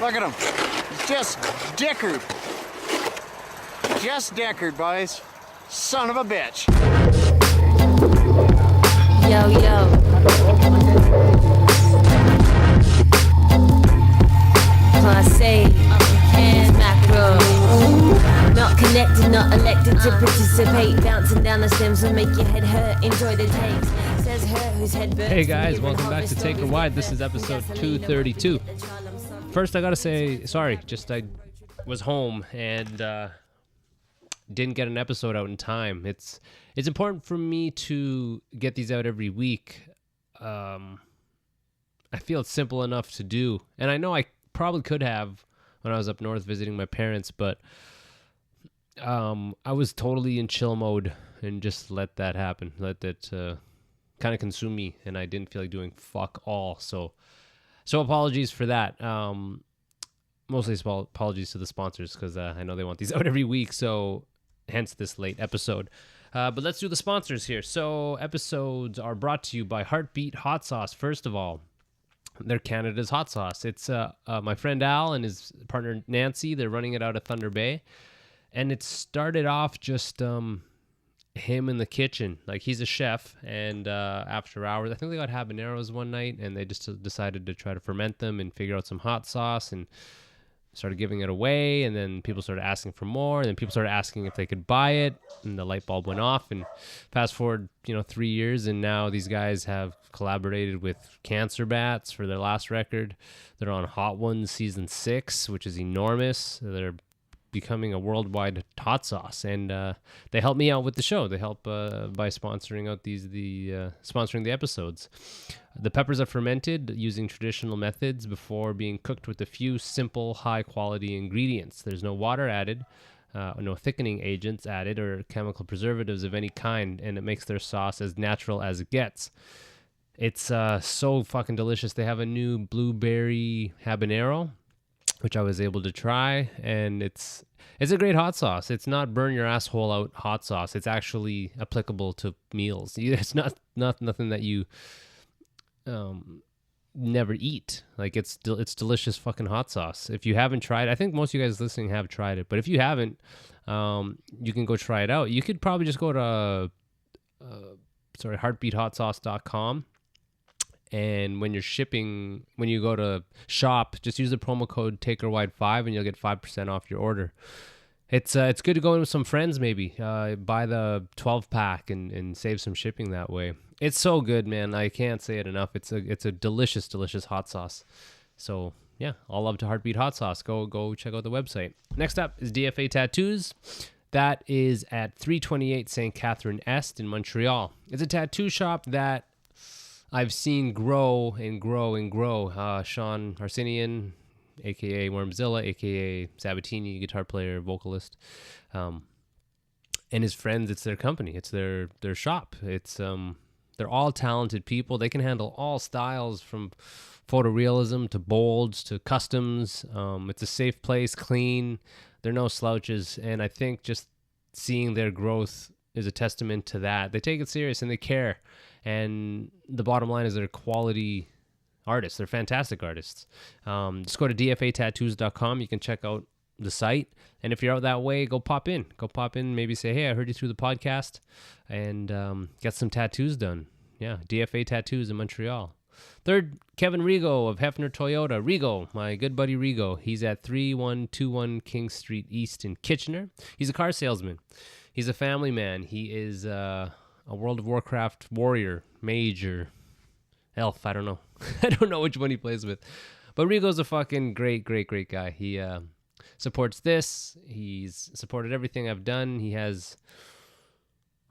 Look at him. He's just dickered. Just dickered, boys. Son of a bitch. Yo, yo. Class A, and macro. Not connected, not elected to participate. Bouncing down the stems will make your head hurt. Enjoy the takes. Says her whose head burns. Hey guys, welcome back to Take a Ride. This is episode 232. First, I gotta say sorry. I was home and didn't get an episode out in time. It's important for me to get these out every week. I feel it's simple enough to do, and I know I probably could have when I was up north visiting my parents, but I was totally in chill mode and just let that happen. Let that kind of consume me, and I didn't feel like doing fuck all. So apologies for that. Mostly apologies to the sponsors because I know they want these out every week, so hence this late episode. But let's do the sponsors here. So episodes are brought to you by Heartbeat Hot Sauce. First of all, they're Canada's hot sauce. It's my friend Al and his partner Nancy. They're running it out of Thunder Bay. And it started off just him in the kitchen. Like, he's a chef, and after hours, I think they got habaneros one night, and they just decided to try to ferment them and figure out some hot sauce, and started giving it away. And then people started asking for more, and then people started asking if they could buy it, and the light bulb went off. And fast forward 3 years, and now these guys have collaborated with Cancer Bats for their last record. They're on Hot Ones season 6, which is enormous. They're becoming a worldwide hot sauce, and they help me out with the show. They help by sponsoring out sponsoring the episodes. The peppers are fermented using traditional methods before being cooked with a few simple, high-quality ingredients. There's no water added, no thickening agents added, or chemical preservatives of any kind, and it makes their sauce as natural as it gets. It's so fucking delicious. They have a new blueberry habanero, which I was able to try, and it's a great hot sauce. It's not burn your asshole out hot sauce. It's actually applicable to meals. It's not nothing that you never eat. Like, it's delicious fucking hot sauce. If you haven't tried, I think most of you guys listening have tried it, but if you haven't, you can go try it out. You could probably just go to heartbeathotsauce.com. And when you go to shop, just use the promo code TakerWide5 and you'll get 5% off your order. It's good to go in with some friends, maybe. Buy the 12-pack and save some shipping that way. It's so good, man. I can't say it enough. It's a delicious, delicious hot sauce. So, yeah, all love to Heartbeat Hot Sauce. Go check out the website. Next up is DFA Tattoos. That is at 328 St. Catherine Est in Montreal. It's a tattoo shop that I've seen grow and grow and grow. Sean Arsenian, a.k.a. Wormzilla, a.k.a. Sabatini, guitar player, vocalist, and his friends, it's their company. It's their shop. It's they're all talented people. They can handle all styles from photorealism to bolds to customs. It's a safe place, clean. They're no slouches, and I think just seeing their growth is a testament to that. They take it serious and they care. And the bottom line is they're quality artists. They're fantastic artists. Just go to dfatattoos.com. You can check out the site. And if you're out that way, go pop in. Maybe say, hey, I heard you through the podcast, and get some tattoos done. Yeah, DFA Tattoos in Montreal. Third, Kevin Rigo of Hefner Toyota. Rigo, my good buddy Rigo. He's at 3121 King Street East in Kitchener. He's a car salesman. He's a family man. He is a World of Warcraft warrior, mage, or elf. I don't know. I don't know which one he plays with. But Rigo's a fucking great guy. He supports this. He's supported everything I've done. He has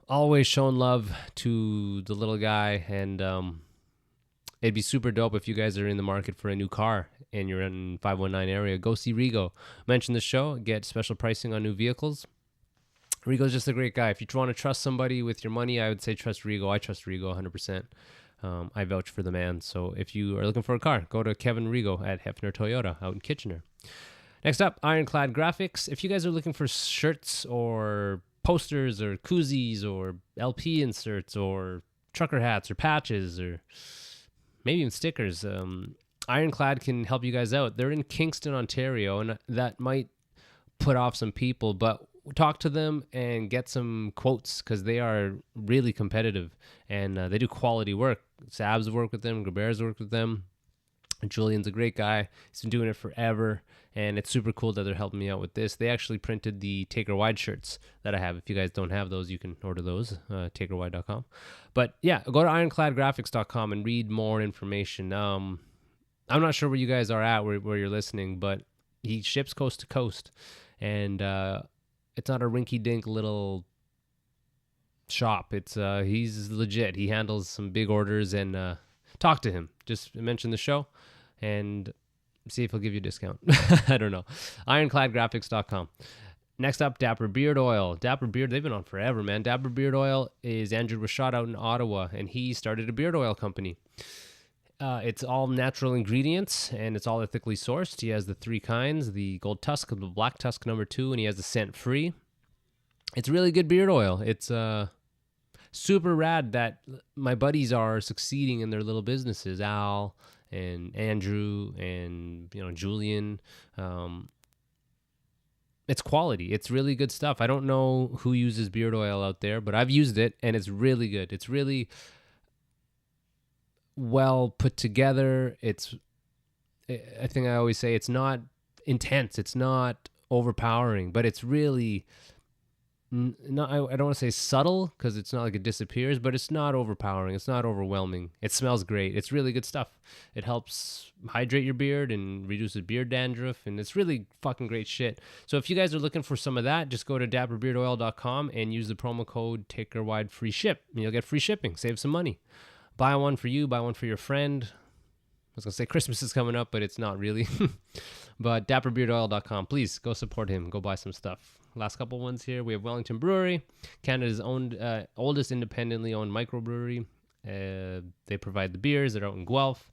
always shown love to the little guy. And it'd be super dope if you guys are in the market for a new car and you're in 519 area. Go see Rigo. Mention the show. Get special pricing on new vehicles. Rigo's just a great guy. If you want to trust somebody with your money, I would say trust Rigo. I trust Rigo 100%. I vouch for the man. So if you are looking for a car, go to Kevin Rigo at Hefner Toyota out in Kitchener. Next up, Ironclad Graphics. If you guys are looking for shirts or posters or koozies or LP inserts or trucker hats or patches or maybe even stickers, Ironclad can help you guys out. They're in Kingston, Ontario, and that might put off some people, but talk to them and get some quotes because they are really competitive and they do quality work. Sabs work with them, Graber's work with them. Julian's a great guy. He's been doing it forever, and it's super cool that they're helping me out with this. They actually printed the Taker Wide shirts that I have. If you guys don't have those, you can order those, takerwide.com. But yeah, go to ironcladgraphics.com and read more information. I'm not sure where you guys are at, where you're listening, but he ships coast to coast, and it's not a rinky-dink little shop. It's he's legit. He handles some big orders, and talk to him. Just mention the show and see if he'll give you a discount. I don't know. Ironcladgraphics.com. Next up, Dapper Beard Oil. Dapper Beard, they've been on forever, man. Dapper Beard Oil is Andrew Rashad out in Ottawa, and he started a beard oil company. It's all natural ingredients, and it's all ethically sourced. He has the 3 kinds, the gold tusk, the black tusk number 2, and he has the scent-free. It's really good beard oil. It's super rad that my buddies are succeeding in their little businesses. Al and Andrew and Julian. It's quality. It's really good stuff. I don't know who uses beard oil out there, but I've used it and it's really good. It's really well put together. I think I always say it's not intense. It's not overpowering, but it's really not, I don't want to say subtle because it's not like it disappears, but it's not overpowering. It's not overwhelming. It smells great. It's really good stuff. It helps hydrate your beard and reduces beard dandruff, and it's really fucking great shit. So if you guys are looking for some of that, just go to dapperbeardoil.com and use the promo code TAKERWIDE free ship, and you'll get free shipping. Save some money. Buy one for you, buy one for your friend. I was going to say Christmas is coming up, but it's not really. But dapperbeardoil.com. Please go support him. Go buy some stuff. Last couple ones here. We have Wellington Brewery, Canada's oldest independently owned microbrewery. They provide the beers. They're out in Guelph.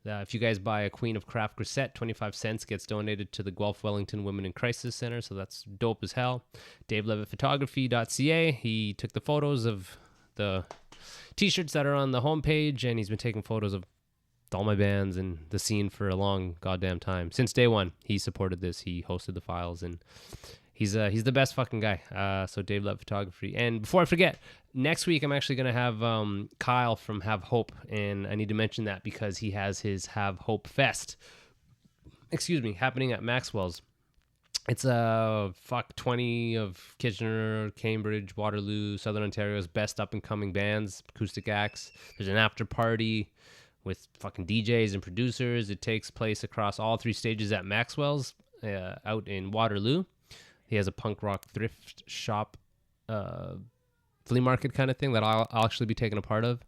If you guys buy a Queen of Craft Grisette, 25 cents gets donated to the Guelph Wellington Women in Crisis Center, so that's dope as hell. DaveLevittPhotography.ca. He took the photos of the t-shirts that are on the homepage, and he's been taking photos of all my bands and the scene for a long goddamn time. Since day one, he supported this. He hosted the files, and he's the best fucking guy. So Dave Levitt Photography. And before I forget, next week I'm actually going to have Kyle from Have Hope, and I need to mention that because he has his Have Hope Fest, happening at Maxwell's. It's 20 of Kitchener, Cambridge, Waterloo, Southern Ontario's best up-and-coming bands, acoustic acts. There's an after party with fucking DJs and producers. It takes place across all 3 stages at Maxwell's out in Waterloo. He has a punk rock thrift shop, flea market kind of thing that I'll actually be taking a part of.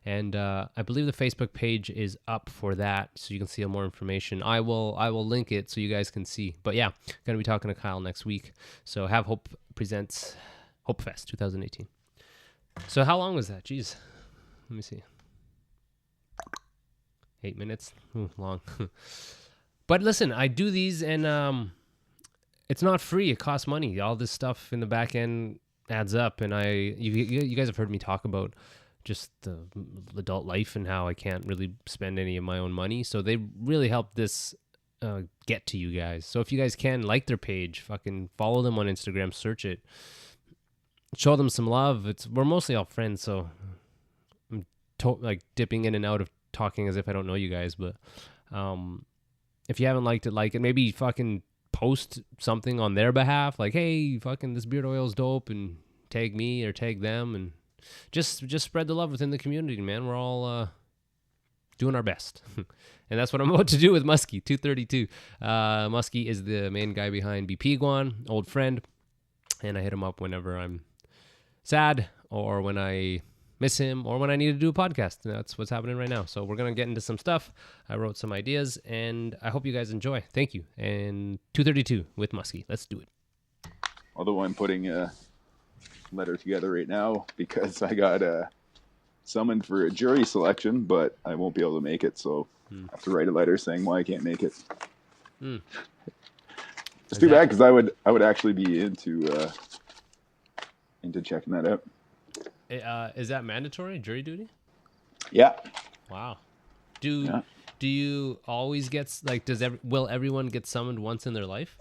And I believe the Facebook page is up for that, so you can see more information. I will link it so you guys can see. But yeah, going to be talking to Kyle next week. So Have Hope presents Hope Fest 2018. So how long was that? Jeez. Let me see. 8 minutes. Ooh, long. But listen, I do these, and it's not free. It costs money. All this stuff in the back end adds up, and you guys have heard me talk about just the adult life and how I can't really spend any of my own money. So they really help this get to you guys. So if you guys can, like their page, fucking follow them on Instagram, search it, show them some love. We're mostly all friends, so I'm like dipping in and out of talking as if I don't know you guys. But if you haven't liked it, like it. Maybe fucking post something on their behalf, like, hey, fucking this beard oil's dope, and tag me or tag them, and just spread the love within the community, man. We're all doing our best. And that's what I'm about to do with Musky 232. Musky is the main guy behind Biipiigwan, old friend, and I hit him up whenever I'm sad or when I miss him or when I need to do a podcast. And that's what's happening right now. So we're going to get into some stuff. I wrote some ideas, and I hope you guys enjoy. Thank you. And 232 with Musky. Let's do it. Although I'm putting a letter together right now because I got summoned for a jury selection, but I won't be able to make it, so I have to write a letter saying why I can't make it. It's too bad because I would actually be into checking that out. Is that mandatory, jury duty? Yeah. Wow. Do you always get like? Will everyone get summoned once in their life?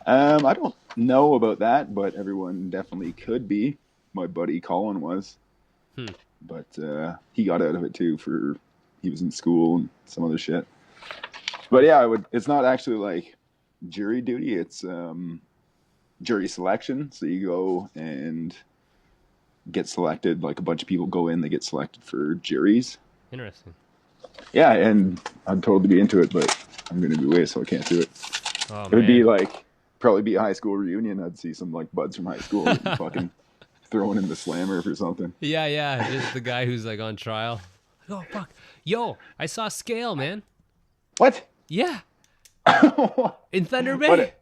I don't know about that, but everyone definitely could be. My buddy Colin was, but he got out of it too. He was in school and some other shit. But yeah, it's not actually like jury duty. It's jury selection. So you go and get selected. Like a bunch of people go in, they get selected for juries. Interesting. Yeah, and I'd totally be into it, but I'm going to be away, so I can't do it. Oh, it would be like, probably be a high school reunion. I'd see some like buds from high school fucking throwing in the slammer for something. Yeah. Just the guy who's like on trial. Oh, fuck. Yo, I saw Scale, man. What? Yeah. In Thunder Bay.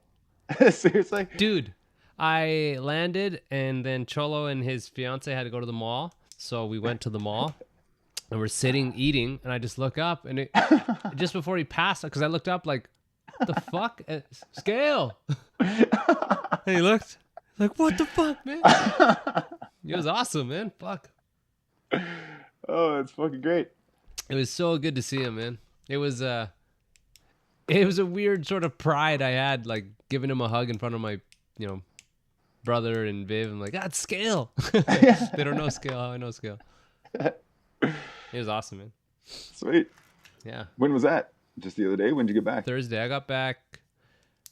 Seriously? Dude, I landed and then Cholo and his fiance had to go to the mall. So we went to the mall and we're sitting eating and I just look up and just before he passed, because I looked up like, the fuck? Scale. And he looked like, what the fuck, man? It was awesome, man. Fuck. Oh, that's fucking great. It was so good to see him, man. It was a weird sort of pride I had, like giving him a hug in front of my, brother and Viv. I'm like, that's Scale. They don't know Scale. How I know Scale. It was awesome, man. Sweet. Yeah. When was that? Just the other day? When did you get back? Thursday. I got back.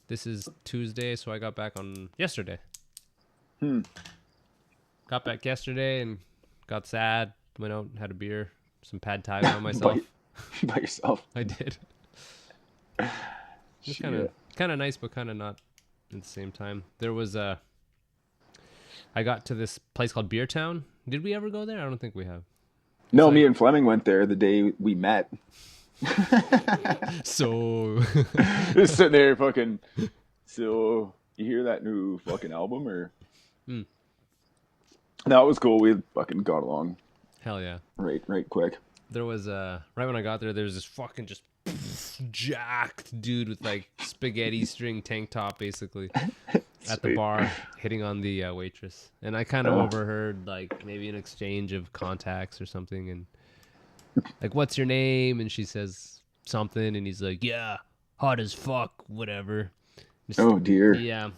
This is Tuesday, so I got back on yesterday. Got back yesterday and got sad. Went out and had a beer, some pad thai by myself. By yourself? I did. It's kind of nice, but kind of not at the same time. There was I got to this place called Beer Town. Did we ever go there? I don't think we have. No, me and Fleming went there the day we met. So just sitting there fucking. So you hear that new fucking album or? No, it was cool. We fucking got along. Hell yeah. Right quick. There was right when I got there was this fucking just jacked dude with like spaghetti string tank top basically at the bar hitting on the waitress, and I kind of overheard like maybe an exchange of contacts or something, and like, what's your name? And she says something, and he's like, yeah, hot as fuck, whatever. Just, oh dear. Yeah.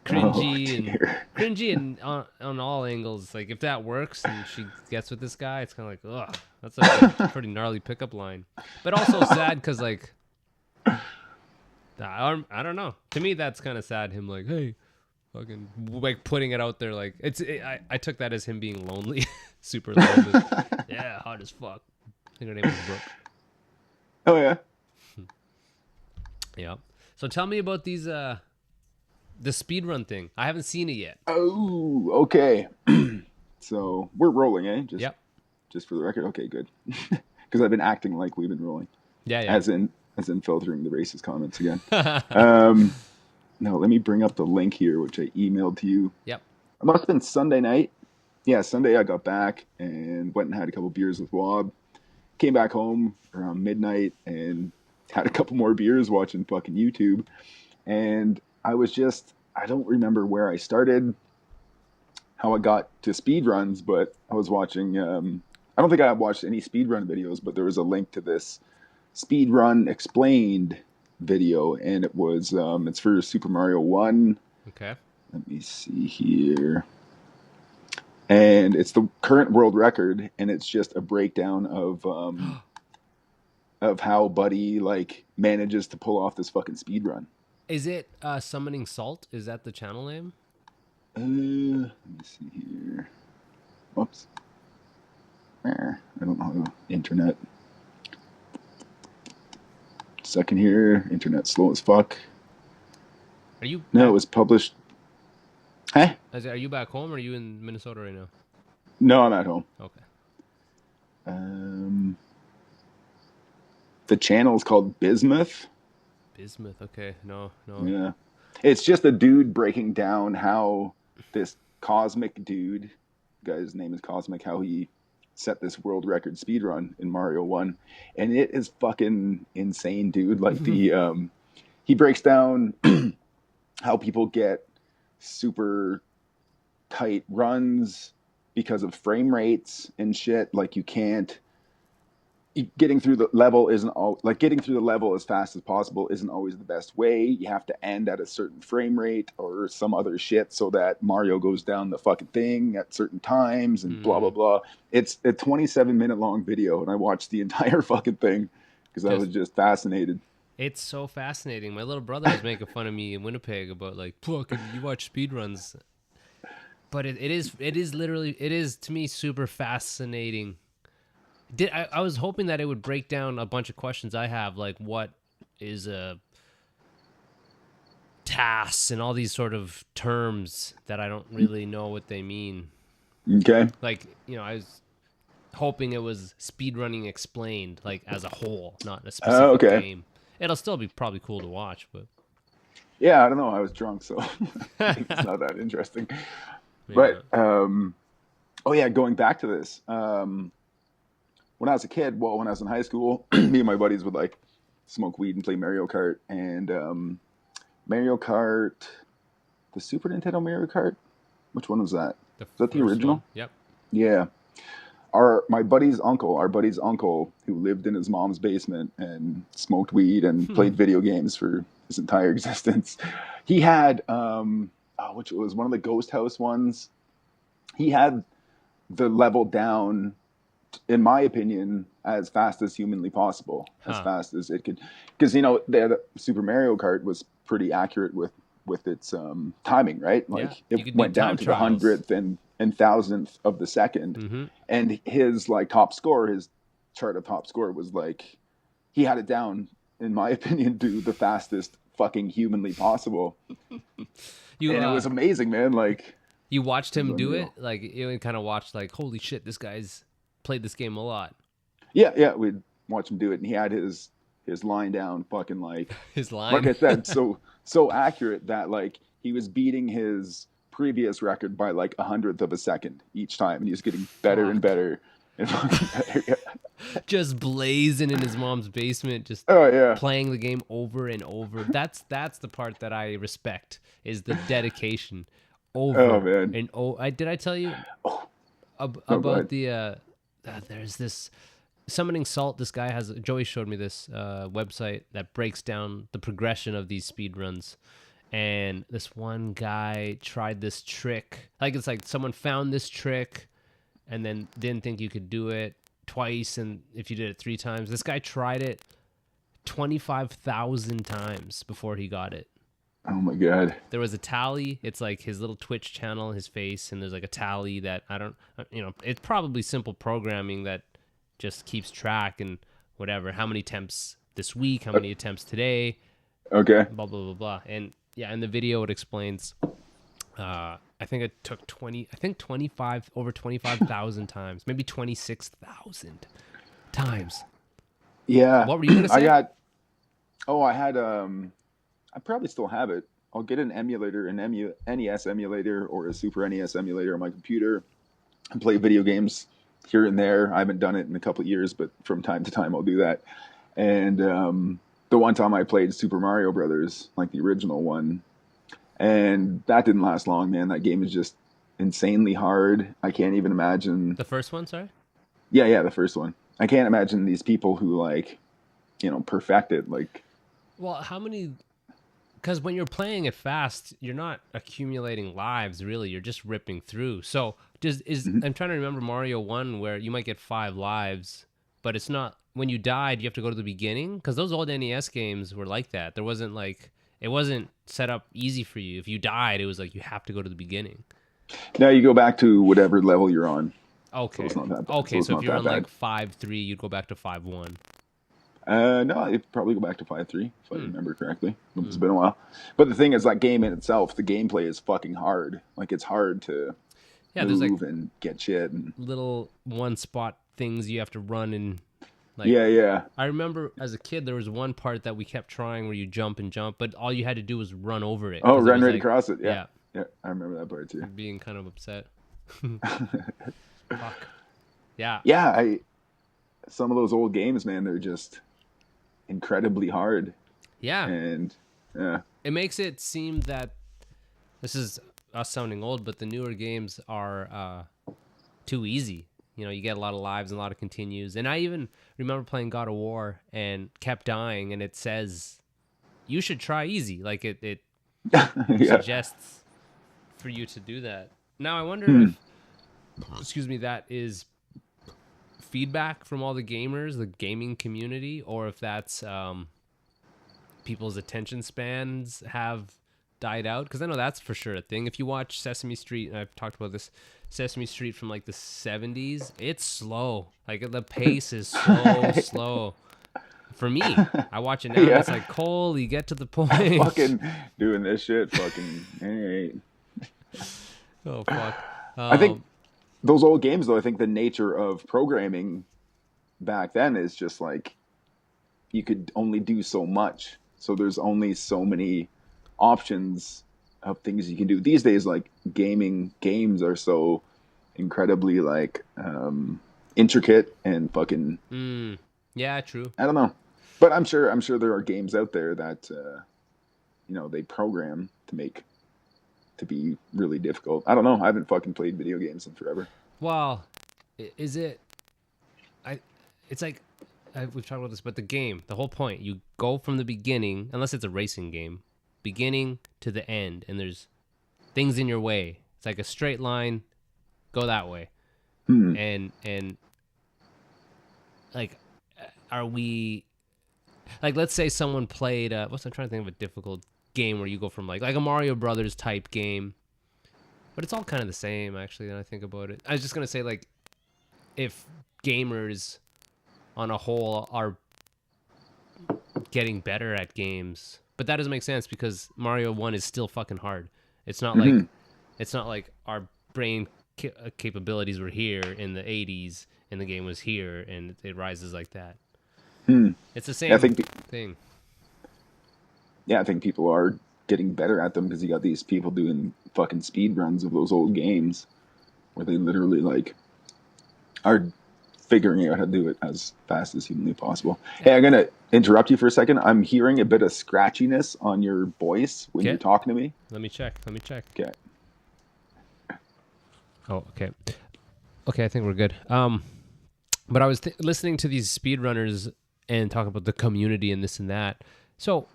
Cringy and on all angles. Like, if that works and she gets with this guy, it's kind of like, ugh, that's like a pretty gnarly pickup line. But also sad because, like, I don't know. To me, that's kind of sad. Him like, hey, fucking, like, putting it out there. Like, I took that as him being lonely, super lonely. Yeah, hot as fuck. I think her name is Brooke. Oh yeah. Yeah. So tell me about these the speedrun thing. I haven't seen it yet. Oh, okay. So we're rolling, eh? Just for the record. Okay, good. Because I've been acting like we've been rolling. Yeah. As in filtering the racist comments again. No, let me bring up the link here, which I emailed to you. Yep. It must have been Sunday night. Yeah, Sunday I got back and went and had a couple beers with Wob. Came back home around midnight and had a couple more beers watching fucking YouTube. And I don't remember where I started, how I got to speedruns, but I was watching, I don't think I watched any speedrun videos, but there was a link to this Speedrun Explained video, and it was, it's for Super Mario 1. Okay. Let me see here. And it's the current world record, and it's just a breakdown of how Buddy, like, manages to pull off this fucking speedrun. Is it Summoning Salt? Is that the channel name? Let me see here. Whoops. I don't know. Internet. Second here. Internet slow as fuck. Are you? No, it was published. Huh? Are you back home or are you in Minnesota right now? No, I'm at home. Okay. The channel is called Bismuth. Bismuth. Okay. No. Yeah. It's just a dude breaking down how this Cosmic dude, guy's name is Cosmic, how he set this world record speedrun in Mario 1. And it is fucking insane, dude. Like he breaks down how people get super tight runs because of frame rates and shit. Like you can't getting through the level isn't all like getting through the level as fast as possible isn't always the best way. You have to end at a certain frame rate or some other shit so that Mario goes down the fucking thing at certain times and blah blah blah. It's a 27-minute long video, and I watched the entire fucking thing because I was just fascinated. It's so fascinating. My little brother was making fun of me in Winnipeg about like, fucking, you watch speedruns. But it is literally, it is to me super fascinating. I was hoping that it would break down a bunch of questions I have, like what is a TAS and all these sort of terms that I don't really know what they mean. Okay. Like, I was hoping it was speedrunning explained, like as a whole, not a specific game. It'll still be probably cool to watch, but yeah, I don't know. I was drunk, so it's not that interesting. Yeah. But going back to this. When I was a kid, when I was in high school, me and my buddies would like smoke weed and play Mario Kart. And Mario Kart, the Super Nintendo Mario Kart, which one was that? Is that the original? One. Yep. Yeah. My buddy's uncle, who lived in his mom's basement and smoked weed and played video games for his entire existence, he had, which was one of the Ghost House ones. He had the level down, in my opinion, as fast as humanly possible, as fast as it could, because the Super Mario Kart was pretty accurate with its timing, right? Like it went down to the 100th and 1000th of the second, and his like top score, his chart of top score was like he had it down, in my opinion, to the fastest fucking humanly possible. And it was amazing, man. Like you watched him do it, like you kind of watched, like, holy shit, this guy's played this game a lot. Yeah, we'd watch him do it, and he had his line down, fucking like his line. Like I said, so accurate that like he was beating his previous record by like 100th of a second each time, and he was getting better and better and fucking better. Just blazing in his mom's basement, just playing the game over and over. That's the part that I respect, is the dedication. Over did I tell you about the there's this Summoning Salt. This guy Joey showed me this website that breaks down the progression of these speed runs, and this one guy tried this trick. Like, it's like someone found this trick and then didn't think you could do it twice, and if you did it 3 times, this guy tried it 25,000 times before he got it. Oh my god. There was a tally. It's like his little Twitch channel, his face, and there's like a tally that it's probably simple programming that just keeps track and whatever, how many attempts this week, how many attempts today. Okay. Blah blah blah blah. And yeah, in the video it explains I think it took over 25,000 times, maybe 26,000 times. Yeah. What were you gonna say? I probably still have it. I'll get an emulator, an NES emulator or a Super NES emulator on my computer and play video games here and there. I haven't done it in a couple of years, but from time to time I'll do that. And the one time I played Super Mario Brothers, like the original one, and that didn't last long, man. That game is just insanely hard. I can't even imagine. The first one, sorry? Yeah, the first one. I can't imagine these people who perfect it. Like, well, how many? Because when you're playing it fast, you're not accumulating lives, really. You're just ripping through. So I'm trying to remember Mario 1 where you might get 5 lives, but it's not, when you died, you have to go to the beginning? Because those old NES games were like that. There wasn't it wasn't set up easy for you. If you died, it was like you have to go to the beginning. Now you go back to whatever level you're on. Okay. So it's not that bad. Okay, so if you're on like 5-3, you'd go back to 5-1. No, I'd probably go back to 5-3 if I remember correctly. It's been a while. But the thing is, that game in itself, the gameplay is fucking hard. Like, it's hard to move and get shit. And little one-spot things you have to run and... Like, yeah. I remember as a kid, there was one part that we kept trying where you jump and jump, but all you had to do was run over it. Oh, run right across it. Yeah, I remember that part too. Being kind of upset. Fuck. Yeah. Yeah, some of those old games, man, they're just incredibly hard. Yeah. And it makes it seem that, this is us sounding old, but the newer games are too easy. You get a lot of lives and a lot of continues. And I even remember playing God of War and kept dying, and it says you should try easy. Like it suggests for you to do that. Now I wonder if, excuse me, that is feedback from all the gamers, the gaming community, or if that's people's attention spans have died out. Because I know that's for sure a thing. If you watch Sesame Street, and I've talked about this, Sesame Street from like the 70s, it's slow. Like the pace is so slow. For me, I watch it now. And it's like, Cole, you get to the point. Fucking doing this shit. Fucking. Hey. Oh fuck. I think those old games, though. I think the nature of programming back then is just like you could only do so much. So there's only so many options of things you can do. These days, like games are so incredibly like intricate and fucking. Yeah, true. I don't know. But I'm sure there are games out there that they program to be really difficult. I don't know. I haven't fucking played video games in forever. Well, is it? It's like we've talked about this, but the whole point, you go from the beginning, unless it's a racing game, beginning to the end, and there's things in your way. It's like a straight line, go that way, and like, are we? Like, let's say someone played, I'm trying to think of a difficult game where you go from like a Mario Brothers type game, but it's all kind of the same, actually, when I think about it. I was just going to say, like, if gamers on a whole are getting better at games, but that doesn't make sense because Mario 1 is still fucking hard. It's not like our brain capabilities were here in the 80s and the game was here and it rises like that. It's the same thing. Yeah, I think people are getting better at them because you got these people doing fucking speed runs of those old games where they literally like are figuring out how to do it as fast as humanly possible. Hey, I'm gonna interrupt you for a second. I'm hearing a bit of scratchiness on your voice when you're talking to me. Let me check. Okay. Oh, okay. Okay, I think we're good. But I was listening to these speedrunners and talking about the community and this and that. So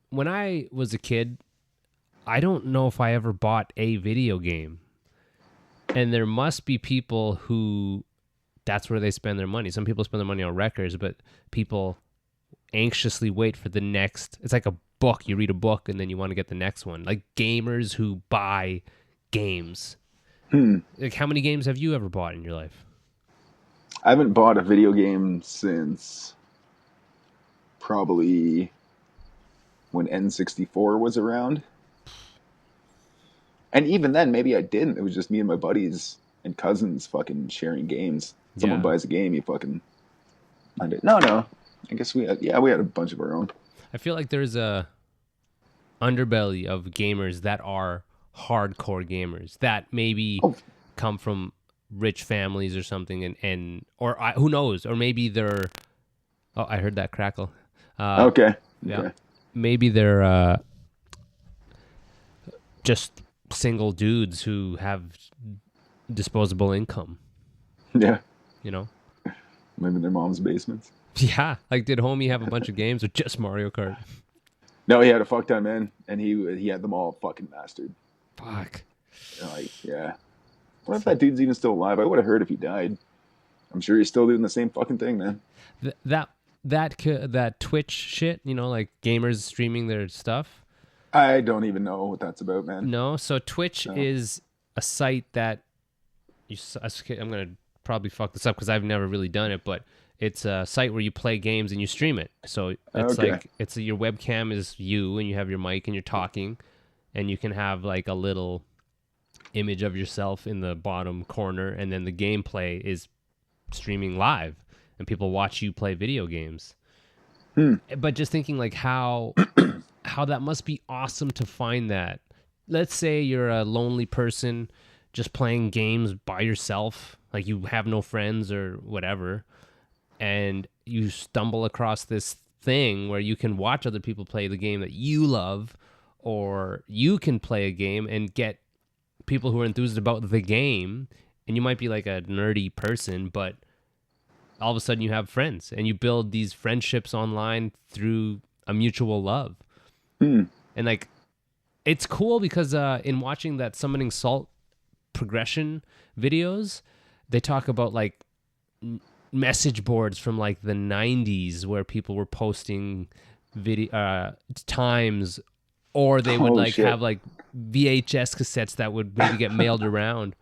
when I was a kid, I don't know if I ever bought a video game. And there must be people who that's where they spend their money. Some people spend their money on records, but people anxiously wait for the next. It's like a book. You read a book and then you want to get the next one. Like gamers who buy games. Like, how many games have you ever bought in your life? I haven't bought a video game since probably when N64 was around. And even then, maybe I didn't. It was just me and my buddies and cousins fucking sharing games. Someone buys a game, you fucking find it. No. I guess we had a bunch of our own. I feel like there's a underbelly of gamers that are hardcore gamers that maybe come from rich families or something, or who knows, or maybe they're. Oh, I heard that crackle. Okay. Yeah. Okay. Maybe they're just single dudes who have disposable income. Yeah. You know? Live in their mom's basements. Yeah. Like, did homie have a bunch of games or just Mario Kart? No, he had a fuck ton, man. And he had them all fucking mastered. Fuck. Like, yeah. What if that dude's even still alive? I would have heard if he died. I'm sure he's still doing the same fucking thing, man. That Twitch shit, like gamers streaming their stuff. I don't even know what that's about, man. No, so Twitch is a site that I'm gonna probably fuck this up because I've never really done it, but it's a site where you play games and you stream it. So it's like your webcam is you and you have your mic and you're talking, and you can have like a little image of yourself in the bottom corner, and then the gameplay is streaming live and people watch you play video games. But just thinking like how that must be awesome to find that. Let's say you're a lonely person just playing games by yourself, like you have no friends or whatever, and you stumble across this thing where you can watch other people play the game that you love, or you can play a game and get people who are enthused about the game and you might be like a nerdy person, but all of a sudden you have friends and you build these friendships online through a mutual love. And like, it's cool because in watching that Summoning Salt progression videos, they talk about like message boards from like the 90s where people were posting video times, or they would like have like VHS cassettes that would maybe get mailed around.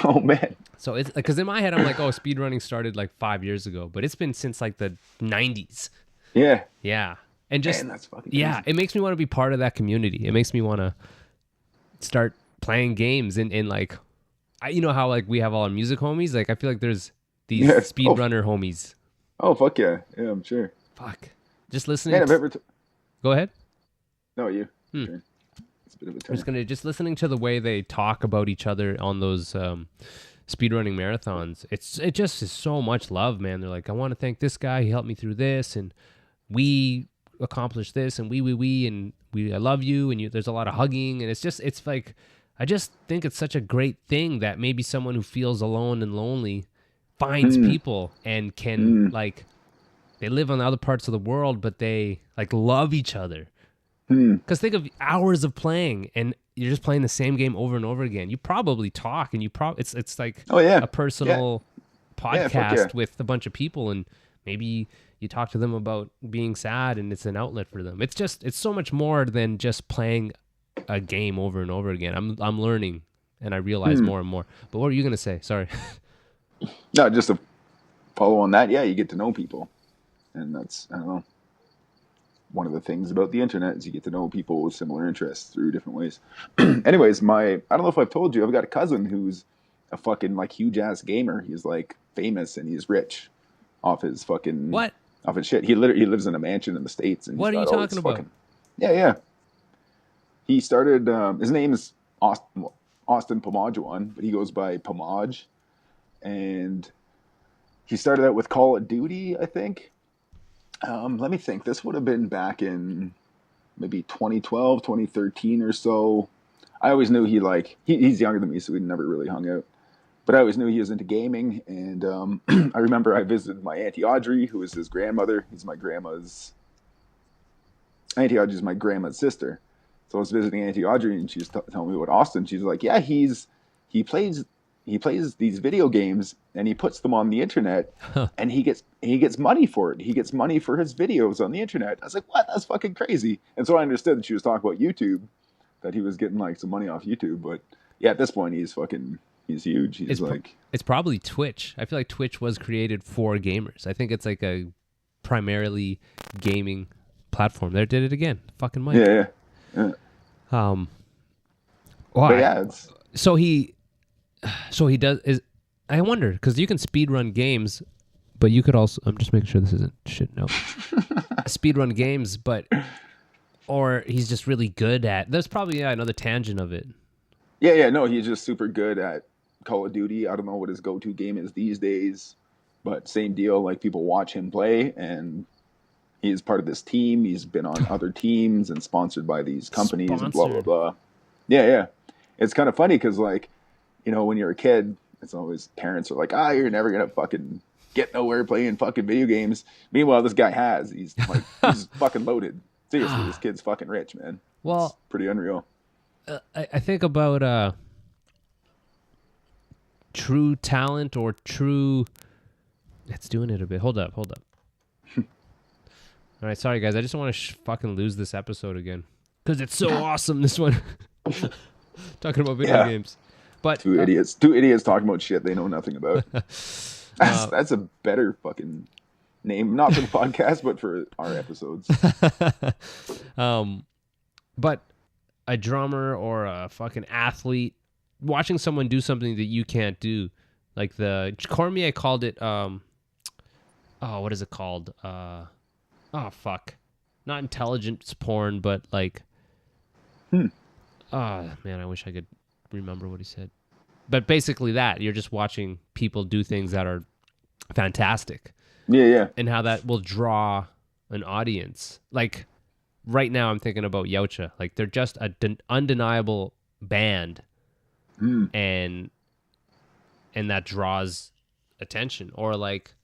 Oh man. So it's because in my head I'm like, oh, speedrunning started like 5 years ago, but it's been since like the 90s. Yeah. Yeah. And just Man, that's fucking crazy. yeah, it makes me want to be part of that community. It makes me want to start playing games and like you know how like we have all our music homies, like I feel like there's these speedrunner homies. Oh fuck yeah. Yeah, I'm sure. Fuck. Just listening. Man, I've ever Go ahead. No, you. Sure. It's a bit of a turn. I'm just just listening to the way they talk about each other on those speedrunning marathons. It just is so much love, man. They're like, I want to thank this guy. He helped me through this, and we accomplished this, and I love you, and there's a lot of hugging, and it's like, I just think it's such a great thing that maybe someone who feels alone and lonely finds people and can like, they live on the other parts of the world, but they like love each other. Because think of hours of playing, and you're just playing the same game over and over again. You probably talk, and it's like a personal podcast with a bunch of people, and maybe you talk to them about being sad, and it's an outlet for them. It's so much more than just playing a game over and over again. I'm learning, and I realize more and more. But what were you gonna say? Sorry. No, just to follow on that. Yeah, you get to know people, and that's, I don't know, one of the things about the internet is you get to know people with similar interests through different ways. Anyways, I don't know if I've told you, I've got a cousin who's a fucking like huge ass gamer. He's like famous and he's rich off his fucking off his shit. He lives in a mansion in the States. And what are you talking about? Yeah. He started. His name is Austin Pamajuan, but he goes by Pamaj, and he started out with Call of Duty, I think. Let me think. This would have been back in maybe 2012, 2013 or so. I always knew he's younger than me, so we never really hung out. But I always knew he was into gaming, and I remember I visited my Auntie Audrey, who is his grandmother. Auntie Audrey's my grandma's sister. So I was visiting Auntie Audrey, and she was telling me about Austin. She's like, yeah, he plays these video games, and he puts them on the internet, and he gets money for it. He gets money for his videos on the internet. I was like, what? That's fucking crazy. And so I understood that she was talking about YouTube, that he was getting like some money off YouTube. But yeah, at this point, he's huge. It's probably Twitch. I feel like Twitch was created for gamers. I think it's like a primarily gaming platform. There, did it again. Fucking Mike. Yeah. Well, but yeah, so he does is. I wonder, because you can speedrun games, but you could also. I'm just making sure this isn't shit. No, speedrun games, or he's just really good at. There's probably another tangent of it. Yeah. No, he's just super good at Call of Duty. I don't know what his go-to game is these days, but same deal. Like, people watch him play, and he's part of this team. He's been on other teams and sponsored by these companies and blah blah blah. Yeah. It's kind of funny because, like, you know, when you're a kid, it's always parents are like, you're never gonna fucking get nowhere playing fucking video games. Meanwhile, this guy has. He's like, he's fucking loaded. Seriously, this kid's fucking rich, man. Well, it's pretty unreal. I think about true talent or true. It's doing it a bit. Hold up. All right, sorry guys. I just want to fucking lose this episode again because it's so awesome. This one, talking about video games. But two idiots talking about shit they know nothing about. That's a better fucking name, not for the podcast, but for our episodes. But a drummer or a fucking athlete, watching someone do something that you can't do, like Cormier called it. What is it called? Not intelligence porn, but like. Man, I wish I could remember what he said. But basically that, you're just watching people do things that are fantastic. Yeah. And how that will draw an audience. Like, right now I'm thinking about Yautja. Like, they're just an undeniable band. And and that draws attention, or like,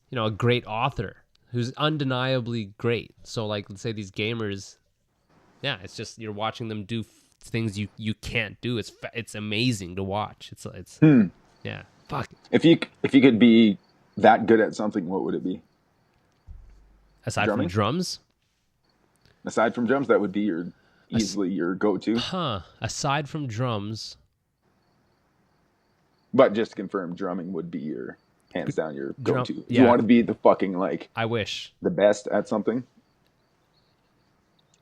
you know, a great author who's undeniably great. So like, let's say these gamers, yeah, it's just you're watching them do things you can't do. It's amazing to watch. It's yeah, fuck. If you could be that good at something, what would it be? Aside Drumming? from drums? Aside from drums, that would be easily your go-to. Aside from drums. But just to confirm, drumming would be your hands down your go-to. If yeah. you want to be the fucking like I wish. the best at something.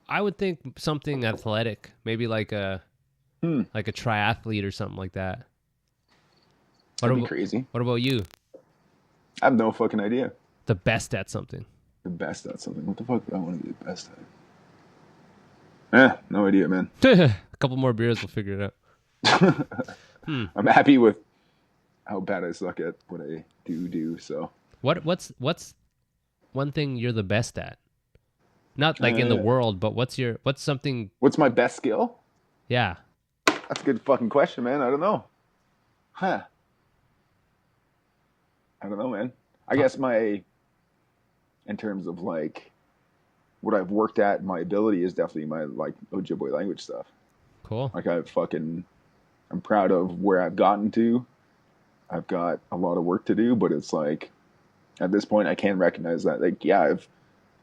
I would think something athletic, maybe like a triathlete or something like that. That'd be crazy. What about you? I have no fucking idea. The best at something. The best at something. What the fuck do I want to be the best at? No idea, man. A couple more beers, we'll figure it out. I'm happy with how bad I suck at what I do. So what's one thing you're the best at? Not like in the world, but what's something? What's my best skill? Yeah. That's a good fucking question, man. I don't know. I don't know, man. I guess in terms of like what I've worked at, my ability is definitely my like Ojibwe language stuff. Cool. Like I'm proud of where I've gotten to. I've got a lot of work to do, but it's like at this point I can recognize that like, yeah, I've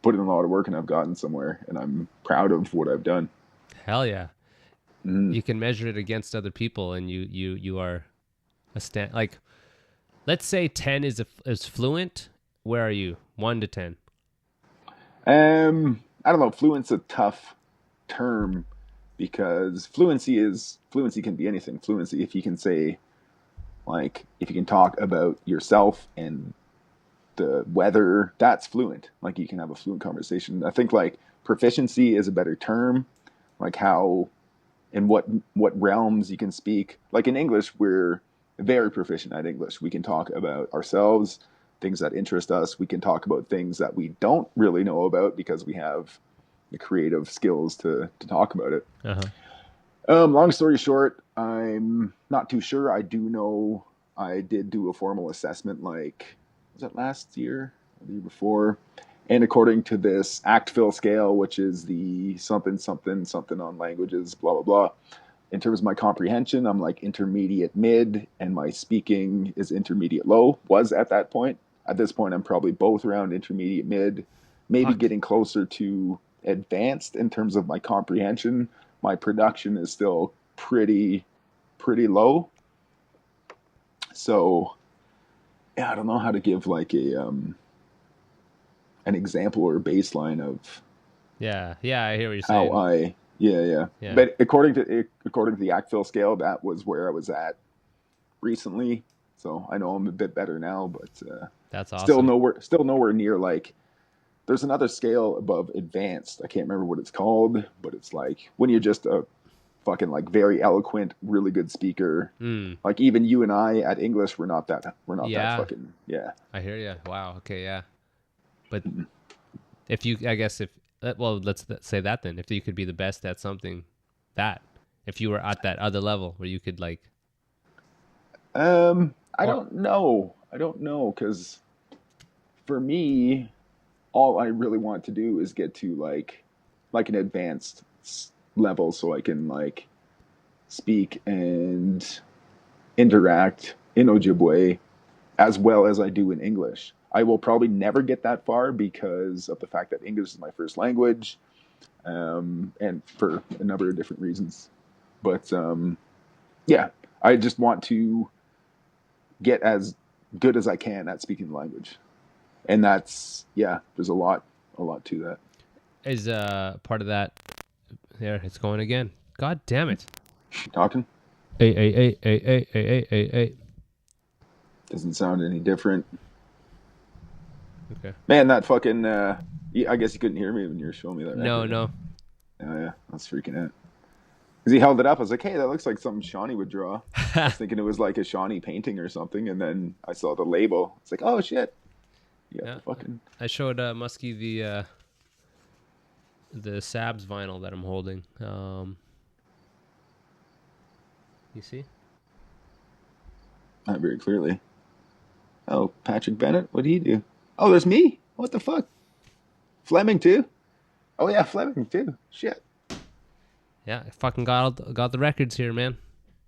put in a lot of work and I've gotten somewhere and I'm proud of what I've done. Hell yeah. You can measure it against other people and you are like, let's say 10 is fluent. Where are you? 1 to 10. I don't know. Fluent's a tough term because fluency can be anything. Fluency, if you can say, like, if you can talk about yourself and the weather, that's fluent. Like, you can have a fluent conversation. I think like proficiency is a better term. Like how, in what realms you can speak. Like in English, we're very proficient at English. We can talk about ourselves, things that interest us. We can talk about things that we don't really know about because we have the creative skills to talk about it. Long story short, I'm not too sure. I do know I did do a formal assessment, like, was it last year or the year before? And according to this ACT-FIL scale, which is the something on languages, blah, blah, blah. In terms of my comprehension, I'm like intermediate mid, and my speaking is intermediate low, was at that point. At this point, I'm probably both around intermediate mid, maybe getting closer to advanced in terms of my comprehension. My production is still pretty low. So, yeah, I don't know how to give like an example or a baseline of Yeah, I hear what you're saying. how Yeah. But according to the ACT-FIL scale, that was where I was at recently. So I know I'm a bit better now, but that's awesome. Still nowhere near like. There's another scale above advanced. I can't remember what it's called, but it's like when you're just a fucking like very eloquent, really good speaker. Like even you and I at English, we're not that fucking I hear you. Wow. Okay. Yeah. But let's say that then. If you could be the best at something, if you were at that other level where you could like. I don't know, because for me, all I really want to do is get to like an advanced level so I can like speak and interact in Ojibwe as well as I do in English. I will probably never get that far because of the fact that English is my first language, and for a number of different reasons. But I just want to get as good as I can at speaking the language. And that's, there's a lot to that. Is part of that, there, it's going again. God damn it. Talking? Hey. Doesn't sound any different. Okay. Man, that fucking, I guess you couldn't hear me when you were showing me that. No. Oh, yeah, I was freaking out. Because he held it up, I was like, hey, that looks like something Shawnee would draw. I was thinking it was like a Shawnee painting or something, and then I saw the label. It's like, oh, shit. Yeah, fucking. I showed Musky the Sabs vinyl that I'm holding. You see? Not very clearly. Oh, Patrick Bennett. What did he do? Oh, there's me. What the fuck? Fleming too. Oh yeah, Fleming too. Shit. Yeah, I fucking got the records here, man.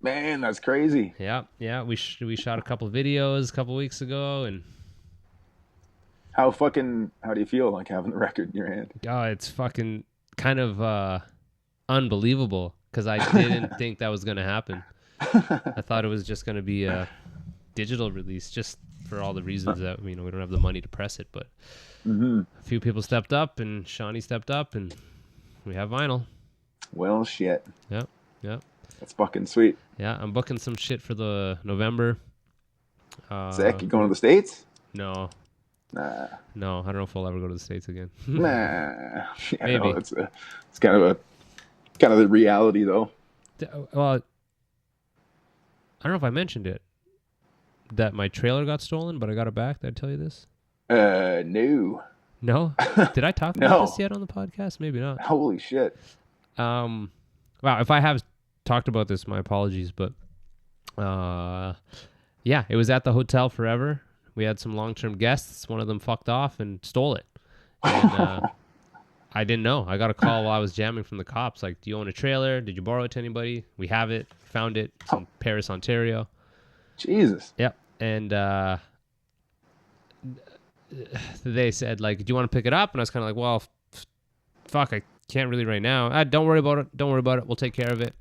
Man, that's crazy. Yeah. We shot a couple of videos a couple weeks ago, and How do you feel like having the record in your hand? oh, it's fucking kind of unbelievable because I didn't think that was gonna happen. I thought it was just gonna be a digital release, just for all the reasons that we don't have the money to press it. But a few people stepped up, and Shawnee stepped up, and we have vinyl. Well, shit. Yep. That's fucking sweet. Yeah, I'm booking some shit for the November. Sick. You going to the States? No, Nah. I don't know if I'll ever go to the States again. Nah. Yeah, Maybe. no, it's kind of the reality though. Well, I don't know if I mentioned it, that my trailer got stolen, but I got it back. Did I tell you this? No. No? Did I talk about this yet on the podcast? Maybe not. Holy shit. Wow, if I have talked about this, my apologies, but yeah, it was at the hotel forever. We had some long-term guests. One of them fucked off and stole it. And I didn't know. I got a call while I was jamming from the cops, like, do you own a trailer? Did you borrow it to anybody? We have it. Found it. It's in Paris, Ontario. Jesus. Yep. And they said, like, do you want to pick it up? And I was kind of like, well, fuck, I can't really right now. Don't worry about it. Don't worry about it. We'll take care of it.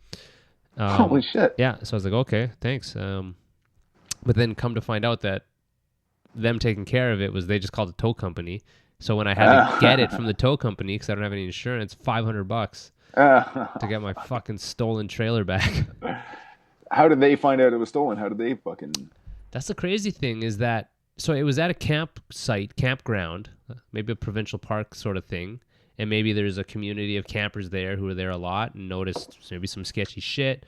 Holy shit. Yeah. So I was like, okay, thanks. But then come to find out that them taking care of it was they just called a tow company. So when I had to get it from the tow company because I don't have any insurance, $500 to get my fucking stolen trailer back. How did they find out it was stolen? How did they fucking... That's the crazy thing is that, so it was at a campground, maybe a provincial park sort of thing. And maybe there's a community of campers there who are there a lot and noticed maybe some sketchy shit.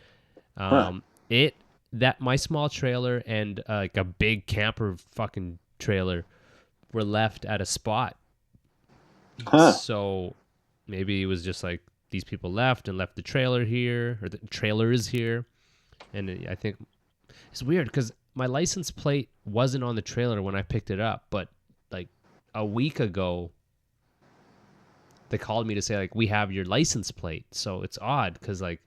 My small trailer and like a big camper fucking trailer were left at a spot. So maybe it was just like these people left the trailer here, or the trailer is here. And I think it's weird because my license plate wasn't on the trailer when I picked it up, but like a week ago, they called me to say, like, we have your license plate. So it's odd because, like,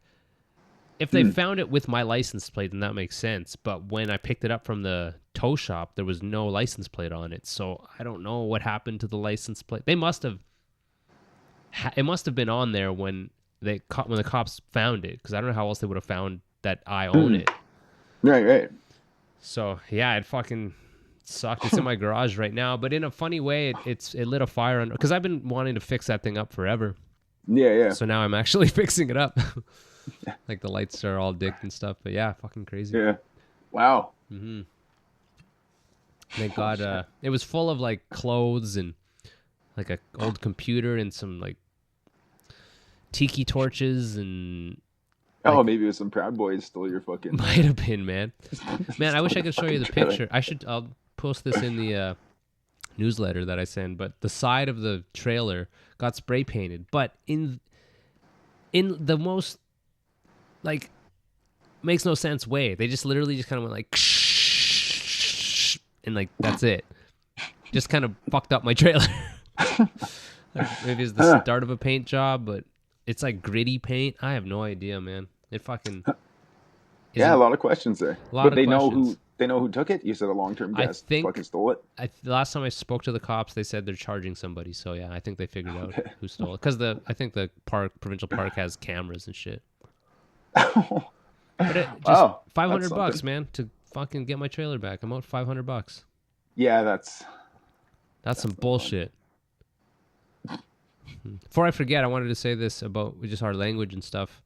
if they found it with my license plate, then that makes sense. But when I picked it up from the tow shop, there was no license plate on it. So I don't know what happened to the license plate. They must have... it must have been on there when the cops found it, because I don't know how else they would have found that I own it. Right. So, yeah, it fucking sucked. It's in my garage right now. But in a funny way, it lit a fire under... Because I've been wanting to fix that thing up forever. Yeah. So now I'm actually fixing it up. Like the lights are all dicked and stuff. But yeah, fucking crazy. Yeah. Wow. Mm-hmm. Thank God. It was full of like clothes and like an old computer and some like tiki torches and... Oh, maybe it was some Proud Boys stole your fucking... Might have been, man. Man, I wish I could show you the picture. I'll post this in the newsletter that I send, but the side of the trailer got spray painted, but in the most, like, makes no sense way. They just literally just kind of went like, and like, that's it. Just kind of fucked up my trailer. Like, maybe it's the start of a paint job, but it's like gritty paint. I have no idea, man. It fucking... Yeah, a lot of questions there. But they know who took it? You said a long-term guest fucking stole it? The last time I spoke to the cops, they said they're charging somebody. So yeah, I think they figured out who stole it. Because I think the provincial park has cameras and shit. But Wow, $500, man, to fucking get my trailer back. I'm out $500. Yeah, that's some bullshit. Before I forget, I wanted to say this about just our language and stuff.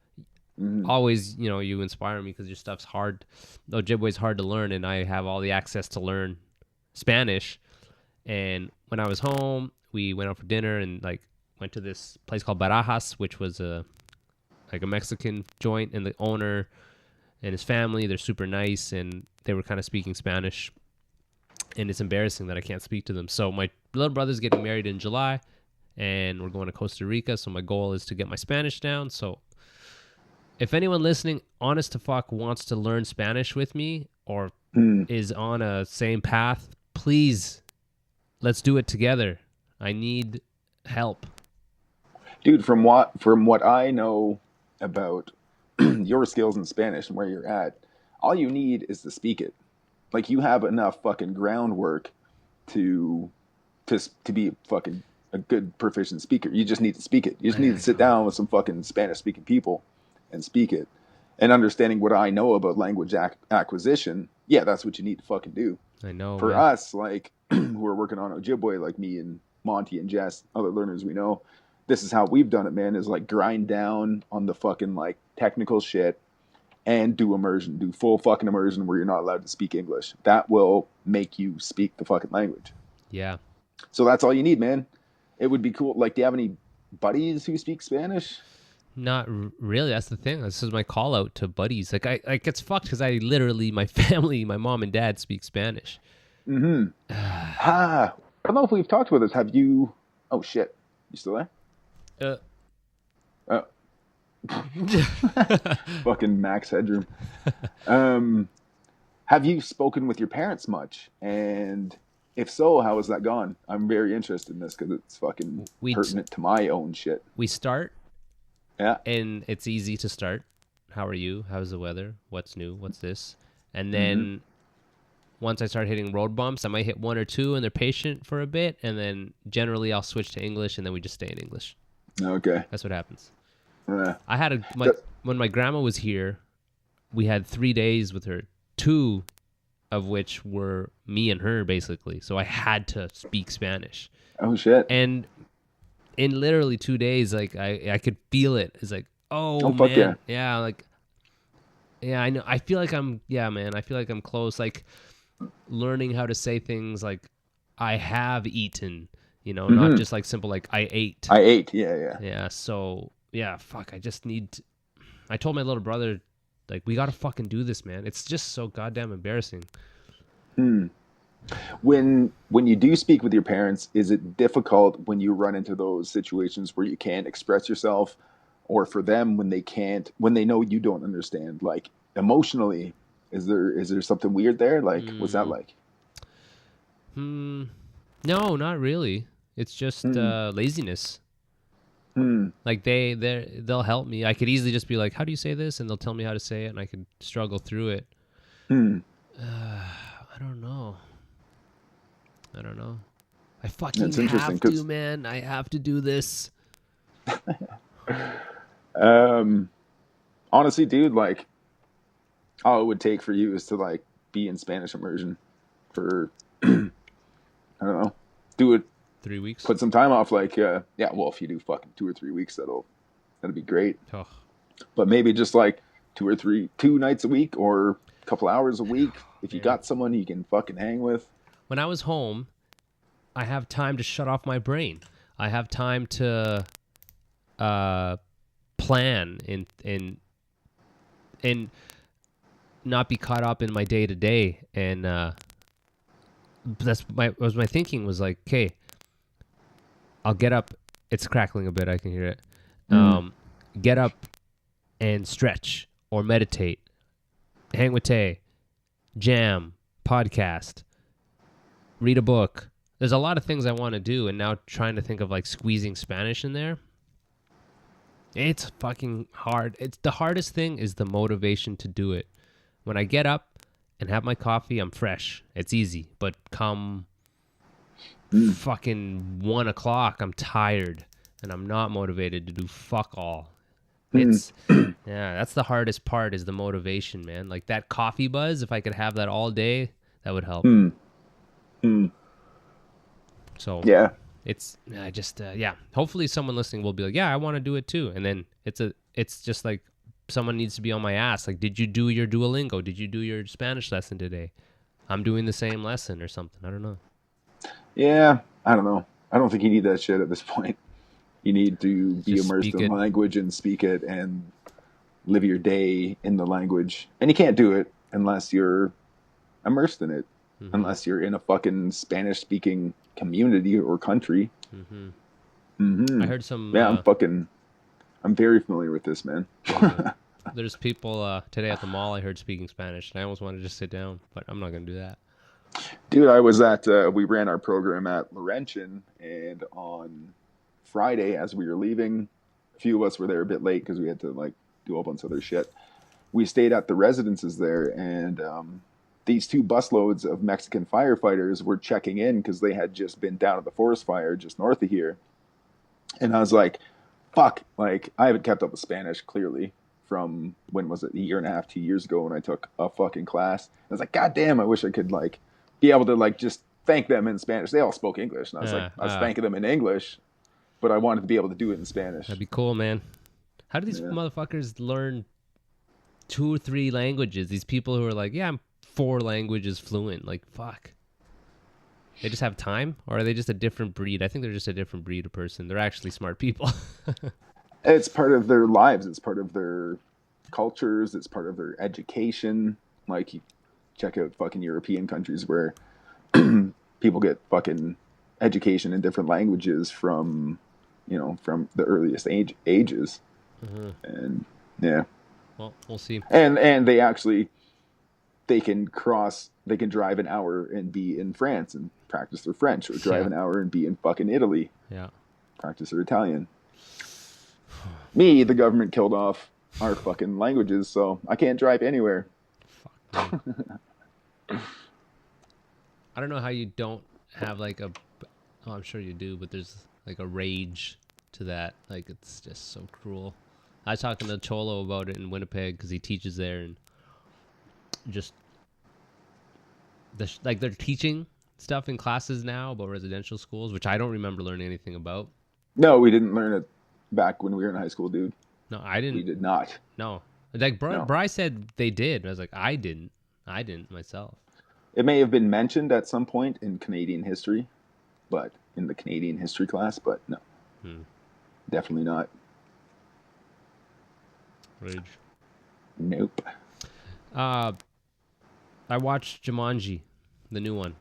Always, you inspire me because your stuff's hard. Ojibwe's hard to learn, and I have all the access to learn Spanish. And when I was home, we went out for dinner and like went to this place called Barajas, which was a Mexican joint, and the owner and his family, they're super nice, and they were kind of speaking Spanish. And it's embarrassing that I can't speak to them. So my little brother's getting married in July, and we're going to Costa Rica. So my goal is to get my Spanish down. So if anyone listening, honest to fuck, wants to learn Spanish with me or is on a same path, please, let's do it together. I need help. Dude, from what I know about your skills in Spanish and where you're at, all you need is to speak it. Like, you have enough fucking groundwork to be fucking a good proficient speaker. You just need to speak it. You just need to sit down with some fucking Spanish speaking people and speak it. And understanding what I know about language acquisition, yeah, that's what you need to fucking do. I know. For man. us, like, who are working on Ojibwe, like me and Monty and Jess, other learners we know, this is how we've done it, man, is like grind down on the fucking like technical shit and do full fucking immersion where you're not allowed to speak English. That will make you speak the fucking language. Yeah. So that's all you need, man. It would be cool. Like, do you have any buddies who speak Spanish? Not really. That's the thing. This is my call out to buddies. Like, it's fucked because I literally, my family, my mom and dad speak Spanish. I don't know if we've talked about this. Have you? Oh shit! You still there? Fucking max headroom. Have you spoken with your parents much? And if so, how has that gone? I'm very interested in this because it's fucking pertinent to my own shit. We start. Yeah. And it's easy to start. How are you? How's the weather? What's new? What's this? And then once I start hitting road bumps, I might hit one or two and they're patient for a bit. And then generally I'll switch to English and then we just stay in English. Okay. That's what happens. Yeah. I had when my grandma was here, we had 3 days with her, 2 of which were me and her basically. So I had to speak Spanish. Oh shit. And in literally 2 days, like I could feel it. It's like, oh fuck man. yeah. Like, yeah, I know. I feel like I'm close. Like learning how to say things like I have eaten, not just like simple, like I ate. Yeah. Yeah. So yeah, fuck. I told my little brother, like, we got to fucking do this, man. It's just so goddamn embarrassing. When you do speak with your parents, is it difficult when you run into those situations where you can't express yourself, or for them when they know you don't understand, like emotionally, is there something weird there? Like, what's that like? No, not really. It's just laziness. Like they'll help me. I could easily just be like, how do you say this? And they'll tell me how to say it and I could struggle through it. I don't know. I fucking have to, man. I have to do this. Honestly, dude, like, all it would take for you is to like be in Spanish immersion for I don't know, do it 3 weeks. Put some time off, like well, if you do fucking 2 or 3 weeks, that'll be great. Oh. But maybe just like 2 nights a week or a couple hours a week. If you got someone you can fucking hang with. When I was home, I have time to shut off my brain. I have time to plan and not be caught up in my day to day. And my thinking was like, okay, I'll get up. It's crackling a bit. I can hear it. Get up and stretch or meditate, hang with Tay, jam, podcast, read a book. There's a lot of things I want to do, and now trying to think of like squeezing Spanish in there. It's fucking hard. It's the hardest thing is the motivation to do it. When I get up and have my coffee, I'm fresh. It's easy. But come fucking 1 o'clock, I'm tired and I'm not motivated to do fuck all. It's that's the hardest part is the motivation, man. Like that coffee buzz, if I could have that all day, that would help. So yeah, it's hopefully someone listening will be like, yeah, I want to do it too. And then it's just like someone needs to be on my ass. Like, did you do your Duolingo? Did you do your Spanish lesson today? I'm doing the same lesson or something. I don't know. Yeah, I don't know. I don't think you need that shit at this point. You need to be just immersed in the language and speak it and live your day in the language. And you can't do it unless you're immersed in it. Unless you're in a fucking Spanish-speaking community or country. I heard some... Yeah, I'm very familiar with this, man. There's people today at the mall I heard speaking Spanish, and I almost wanted to just sit down, but I'm not gonna do that. Dude, I was at, we ran our program at Laurentian, and on Friday, as we were leaving, a few of us were there a bit late because we had to like do a bunch of other shit. We stayed at the residences there, and these 2 busloads of Mexican firefighters were checking in because they had just been down at the forest fire just north of here. And I was like, fuck, like, I haven't kept up with Spanish, clearly, from, when was it, a year and a half, 2 years ago when I took a fucking class. I was like, God damn, I wish I could, like, be able to, like, just thank them in Spanish. They all spoke English, and I was thanking them in English, but I wanted to be able to do it in Spanish. That'd be cool, man. How do these motherfuckers learn 2 or 3 languages? These people who are like, yeah, I'm 4 languages fluent. Like, fuck. They just have time? Or are they just a different breed? I think they're just a different breed of person. They're actually smart people. It's part of their lives. It's part of their cultures. It's part of their education. Like, you check out fucking European countries where people get fucking education in different languages from, you know, from the earliest ages. Mm-hmm. And yeah. Well, we'll see. And they actually, they can drive an hour and be in France and practice their French, or drive an hour and be in fucking Italy. Yeah. Practice their Italian. Me, the government killed off our fucking languages, so I can't drive anywhere. Fuck. I don't know how you don't have like a, oh, I'm sure you do, but there's like a rage to that. Like, it's just so cruel. I was talking to Cholo about it in Winnipeg because he teaches there, and just like they're teaching stuff in classes now about residential schools, which I don't remember learning anything about. No, we didn't learn it back when we were in high school, dude. No, I didn't. We did not. No, like Bryce said they did. I was like, I didn't myself. It may have been mentioned at some point in Canadian history, but in the Canadian history class, but no, definitely not. Rage. Nope. I watched Jumanji, the new one.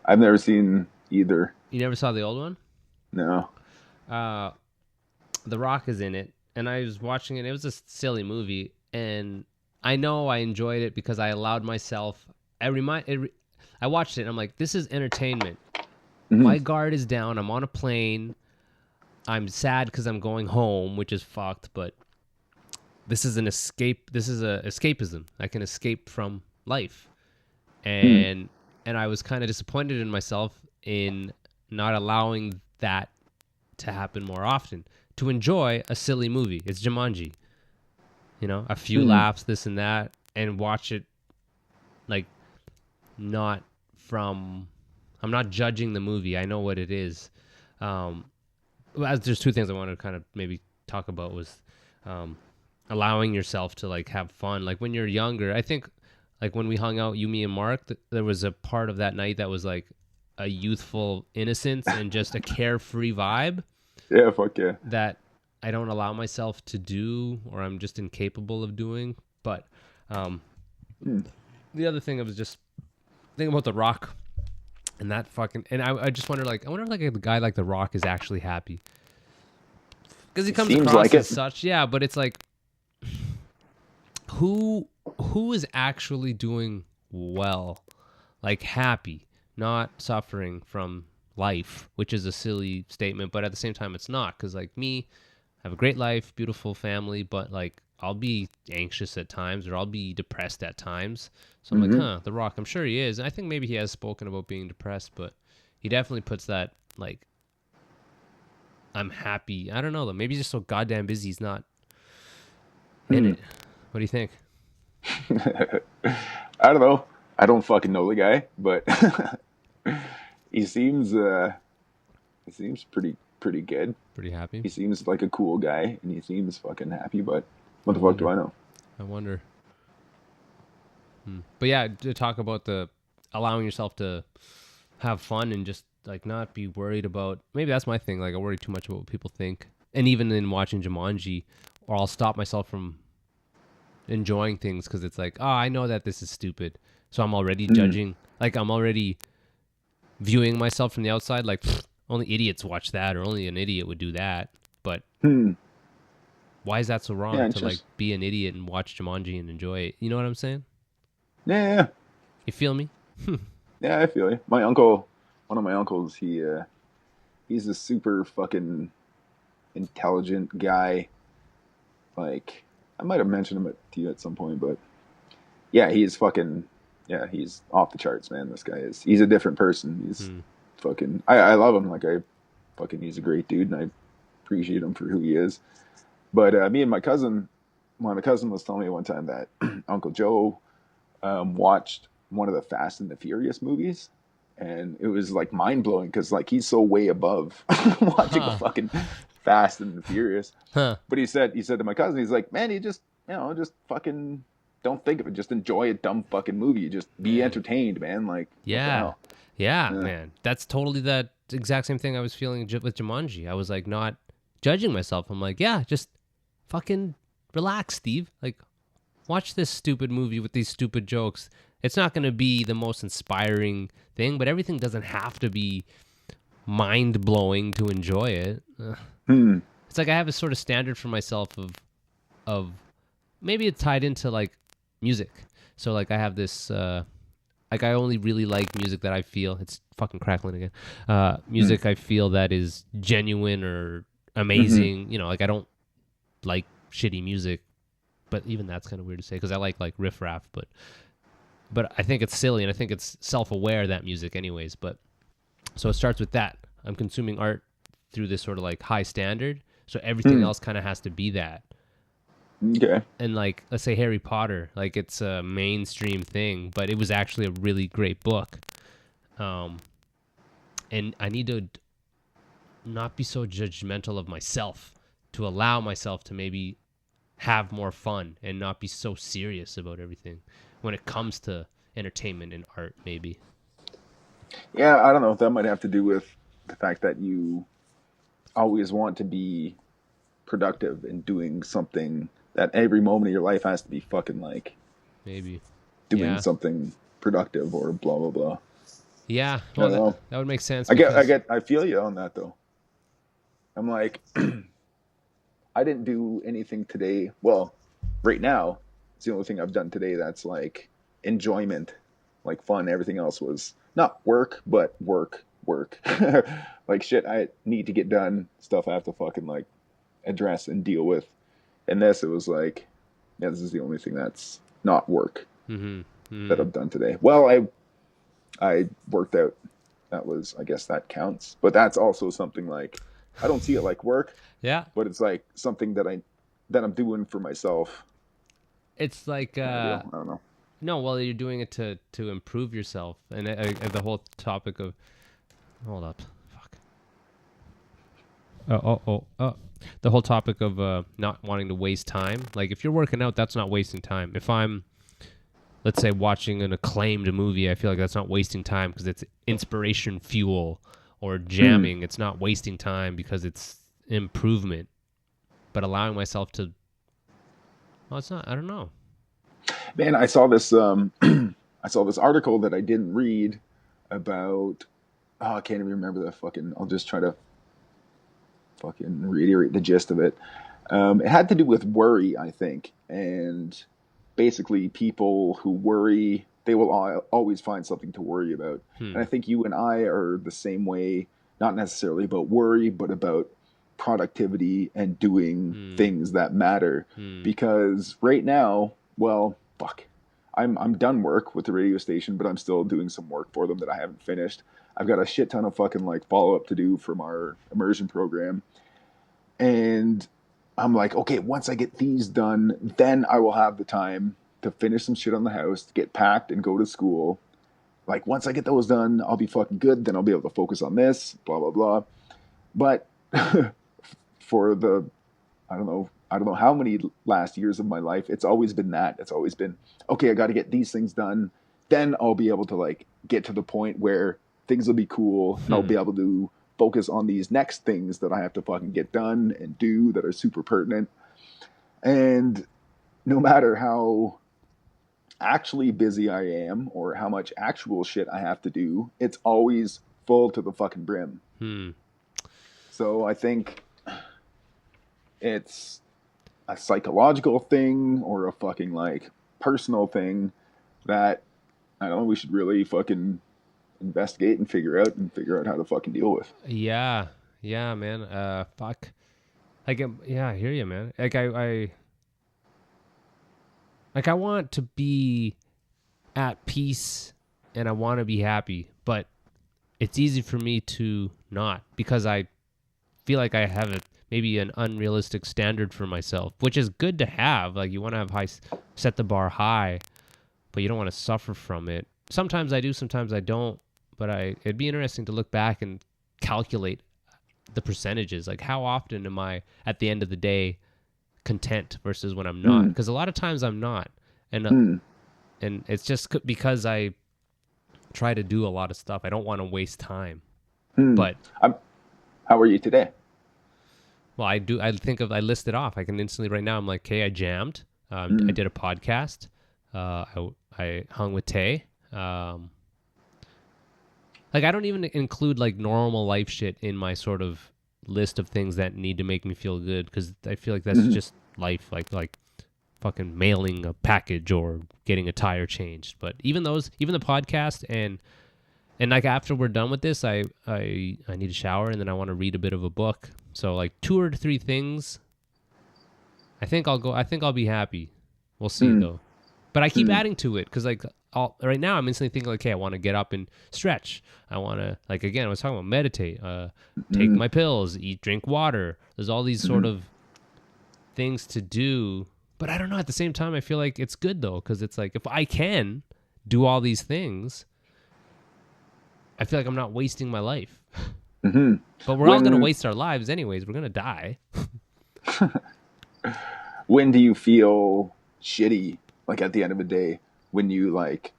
I've never seen either. You never saw the old one? No. The Rock is in it, and I was watching it. It was a silly movie, and I know I enjoyed it because I allowed myself. I watched it, and I'm like, this is entertainment. Mm-hmm. My guard is down. I'm on a plane. I'm sad because I'm going home, which is fucked, but this is an escape. This is a escapism. I can escape from life. And I was kind of disappointed in myself in not allowing that to happen more often. To enjoy a silly movie. It's Jumanji. You know, a few laughs, this and that, and watch it like not from... I'm not judging the movie. I know what it is. There's 2 things I want to kind of maybe talk about was allowing yourself to like have fun. Like when you're younger, I think like when we hung out, you, me, and Mark, there was a part of that night that was like a youthful innocence and just a carefree vibe. Yeah, fuck yeah. That I don't allow myself to do, or I'm just incapable of doing. But the other thing I was just thinking about The Rock. And that fucking... And I just wonder, like... I wonder if, like, a guy like The Rock is actually happy. Because he comes across like as such. Yeah, but it's like... Who is actually doing well? Like, happy. Not suffering from life. Which is a silly statement. But at the same time, it's not. Because, like, me... I have a great life. Beautiful family. But, like... I'll be anxious at times, or I'll be depressed at times. So I'm like, The Rock, I'm sure he is. And I think maybe he has spoken about being depressed, but he definitely puts that, like, I'm happy. I don't know, though. Maybe he's just so goddamn busy he's not in it. What do you think? I don't know. I don't fucking know the guy, but he seems pretty good. Pretty happy? He seems like a cool guy, and he seems fucking happy, but... What the fuck do I know? I wonder. But yeah, to talk about the allowing yourself to have fun and just like not be worried about... Maybe that's my thing. Like I worry too much about what people think. And even in watching Jumanji, or I'll stop myself from enjoying things because it's like, oh, I know that this is stupid. So I'm already judging. Like I'm already viewing myself from the outside. Like only idiots watch that, or only an idiot would do that. But... Why is that so wrong Yeah, to like be an idiot and watch Jumanji and enjoy it? You know what I'm saying? Yeah. You feel me? Yeah, I feel you. My uncle, one of my uncles, he's a super fucking intelligent guy. Like, I might have mentioned him to you at some point, but yeah, he's off the charts, man. This guy is. He's a different person. He's fucking. I love him. Like, he's a great dude, and I appreciate him for who he is. But me and my cousin was telling me one time that Uncle Joe watched one of the Fast and the Furious movies, and it was like mind blowing because like he's so way above watching fucking Fast and the Furious. But he said to my cousin, he's like, man, you just fucking don't think of it. Just enjoy a dumb fucking movie. You just be entertained, man. Like, yeah, man. That's totally that exact same thing I was feeling with Jumanji. I was like not judging myself. I'm like, yeah, just fucking relax, Steve. Like, watch this stupid movie with these stupid jokes. It's not going to be the most inspiring thing, but everything doesn't have to be mind-blowing to enjoy it. It's like I have a sort of standard for myself of maybe it's tied into like music. So like I have this like I only really like music that I feel it's fucking crackling again. Music I feel that is genuine or amazing. You know, like I don't like shitty music, but even that's kind of weird to say because I like riff raff, but I think it's silly and I think it's self-aware, that music anyways. But so it starts with that. I'm consuming art through this sort of like high standard, so everything else kind of has to be that. Okay. And like, let's say Harry Potter, like it's a mainstream thing, but it was actually a really great book. And I need to not be so judgmental of myself, to allow myself to maybe have more fun and not be so serious about everything when it comes to entertainment and art, maybe. Yeah, I don't know if that might have to do with the fact that you always want to be productive and doing something that every moment of your life has to be fucking like maybe doing something productive or blah blah blah. Yeah, well, that would make sense. I feel you on that though. I'm like, I didn't do anything today. Well, right now, it's the only thing I've done today that's like enjoyment, like fun. Everything else was not work, but work. Like shit I need to get done, stuff I have to fucking like address and deal with. And this, it was like, yeah, this is the only thing that's not work that I've done today. Well, I worked out. That was, I guess that counts. But that's also something like, I don't see it like work. Yeah. But it's like something that I'm doing for myself. It's like I don't know. No, well, you're doing it to improve yourself, and the whole topic of hold up, fuck. The whole topic of not wanting to waste time. Like if you're working out, that's not wasting time. If I'm, let's say, watching an acclaimed movie, I feel like that's not wasting time because it's inspiration fuel. Or jamming, it's not wasting time because it's improvement. But allowing myself to, well, it's not. I don't know. Man, I saw this. I saw this article that I didn't read about. Oh, I can't even remember the fucking. I'll just try to fucking reiterate the gist of it. It had to do with worry, I think, and basically people who worry, they will always find something to worry about. And I think you and I are the same way, not necessarily about worry, but about productivity and doing things that matter. Because right now, well, fuck, I'm done work with the radio station, but I'm still doing some work for them that I haven't finished. I've got a shit ton of fucking like follow-up to do from our immersion program. And I'm like, okay, once I get these done, then I will have the time to finish some shit on the house, to get packed and go to school. Like once I get those done, I'll be fucking good. Then I'll be able to focus on this, blah, blah, blah. But for the, I don't know how many last years of my life, it's always been that. It's always been, okay, I got to get these things done. Then I'll be able to like get to the point where things will be cool and I'll be able to focus on these next things that I have to fucking get done and do that are super pertinent. And no matter how actually busy I am or how much actual shit I have to do, it's always full to the fucking brim. So I think it's a psychological thing or a fucking like personal thing that I don't know, we should really fucking investigate and figure out how to fucking deal with. Yeah, man. Fuck. Like, I hear you, man. Like, I want to be at peace and I want to be happy, but it's easy for me to not because I feel like I have maybe an unrealistic standard for myself, which is good to have. Like, you want to have set the bar high, but you don't want to suffer from it. Sometimes I do, sometimes I don't. But it'd be interesting to look back and calculate the percentages. Like, how often am I at the end of the day content versus when I'm not? Because a lot of times I'm not, and it's just because I try to do a lot of stuff. I don't want to waste time. But how are you today? Well, I do. I list it off. I can instantly right now. I'm like, okay, I jammed. I did a podcast. I hung with Tay. Like, I don't even include like normal life shit in my sort of list of things that need to make me feel good, because I feel like that's just life, like fucking mailing a package or getting a tire changed. But even the podcast and like after we're done with this, I need a shower and then I want to read a bit of a book. So like 2 or 3 things. I think I'll be happy. We'll see though. But I keep adding to it because like right now I'm instantly thinking like, hey, I want to get up and stretch. I want to, like, again, I was talking about meditate, take my pills, drink water. There's all these sort of things to do. But I don't know. At the same time, I feel like it's good though, because it's like if I can do all these things, I feel like I'm not wasting my life. But we're all going to waste our lives anyways. We're going to die. When do you feel shitty? Like at the end of the day, when you like,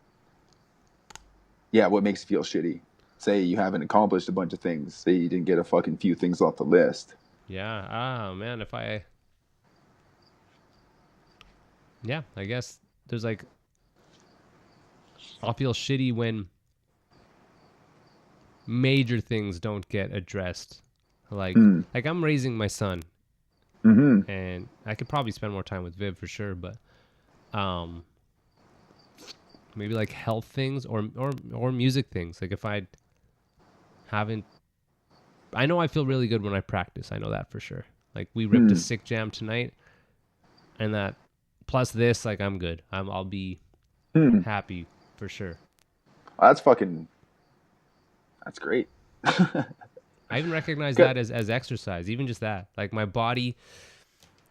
what makes you feel shitty? Say you haven't accomplished a bunch of things. Say you didn't get a fucking few things off the list. Yeah. Oh man, I guess there's like, I'll feel shitty when major things don't get addressed. Like I'm raising my son, and I could probably spend more time with Viv for sure, but maybe like health things or music things. Like if I know I feel really good when I practice. I know that for sure. Like we ripped a sick jam tonight, and that plus this, like I'm good. I'll be happy for sure. That's great. I even recognize that as exercise, even just that. Like my body,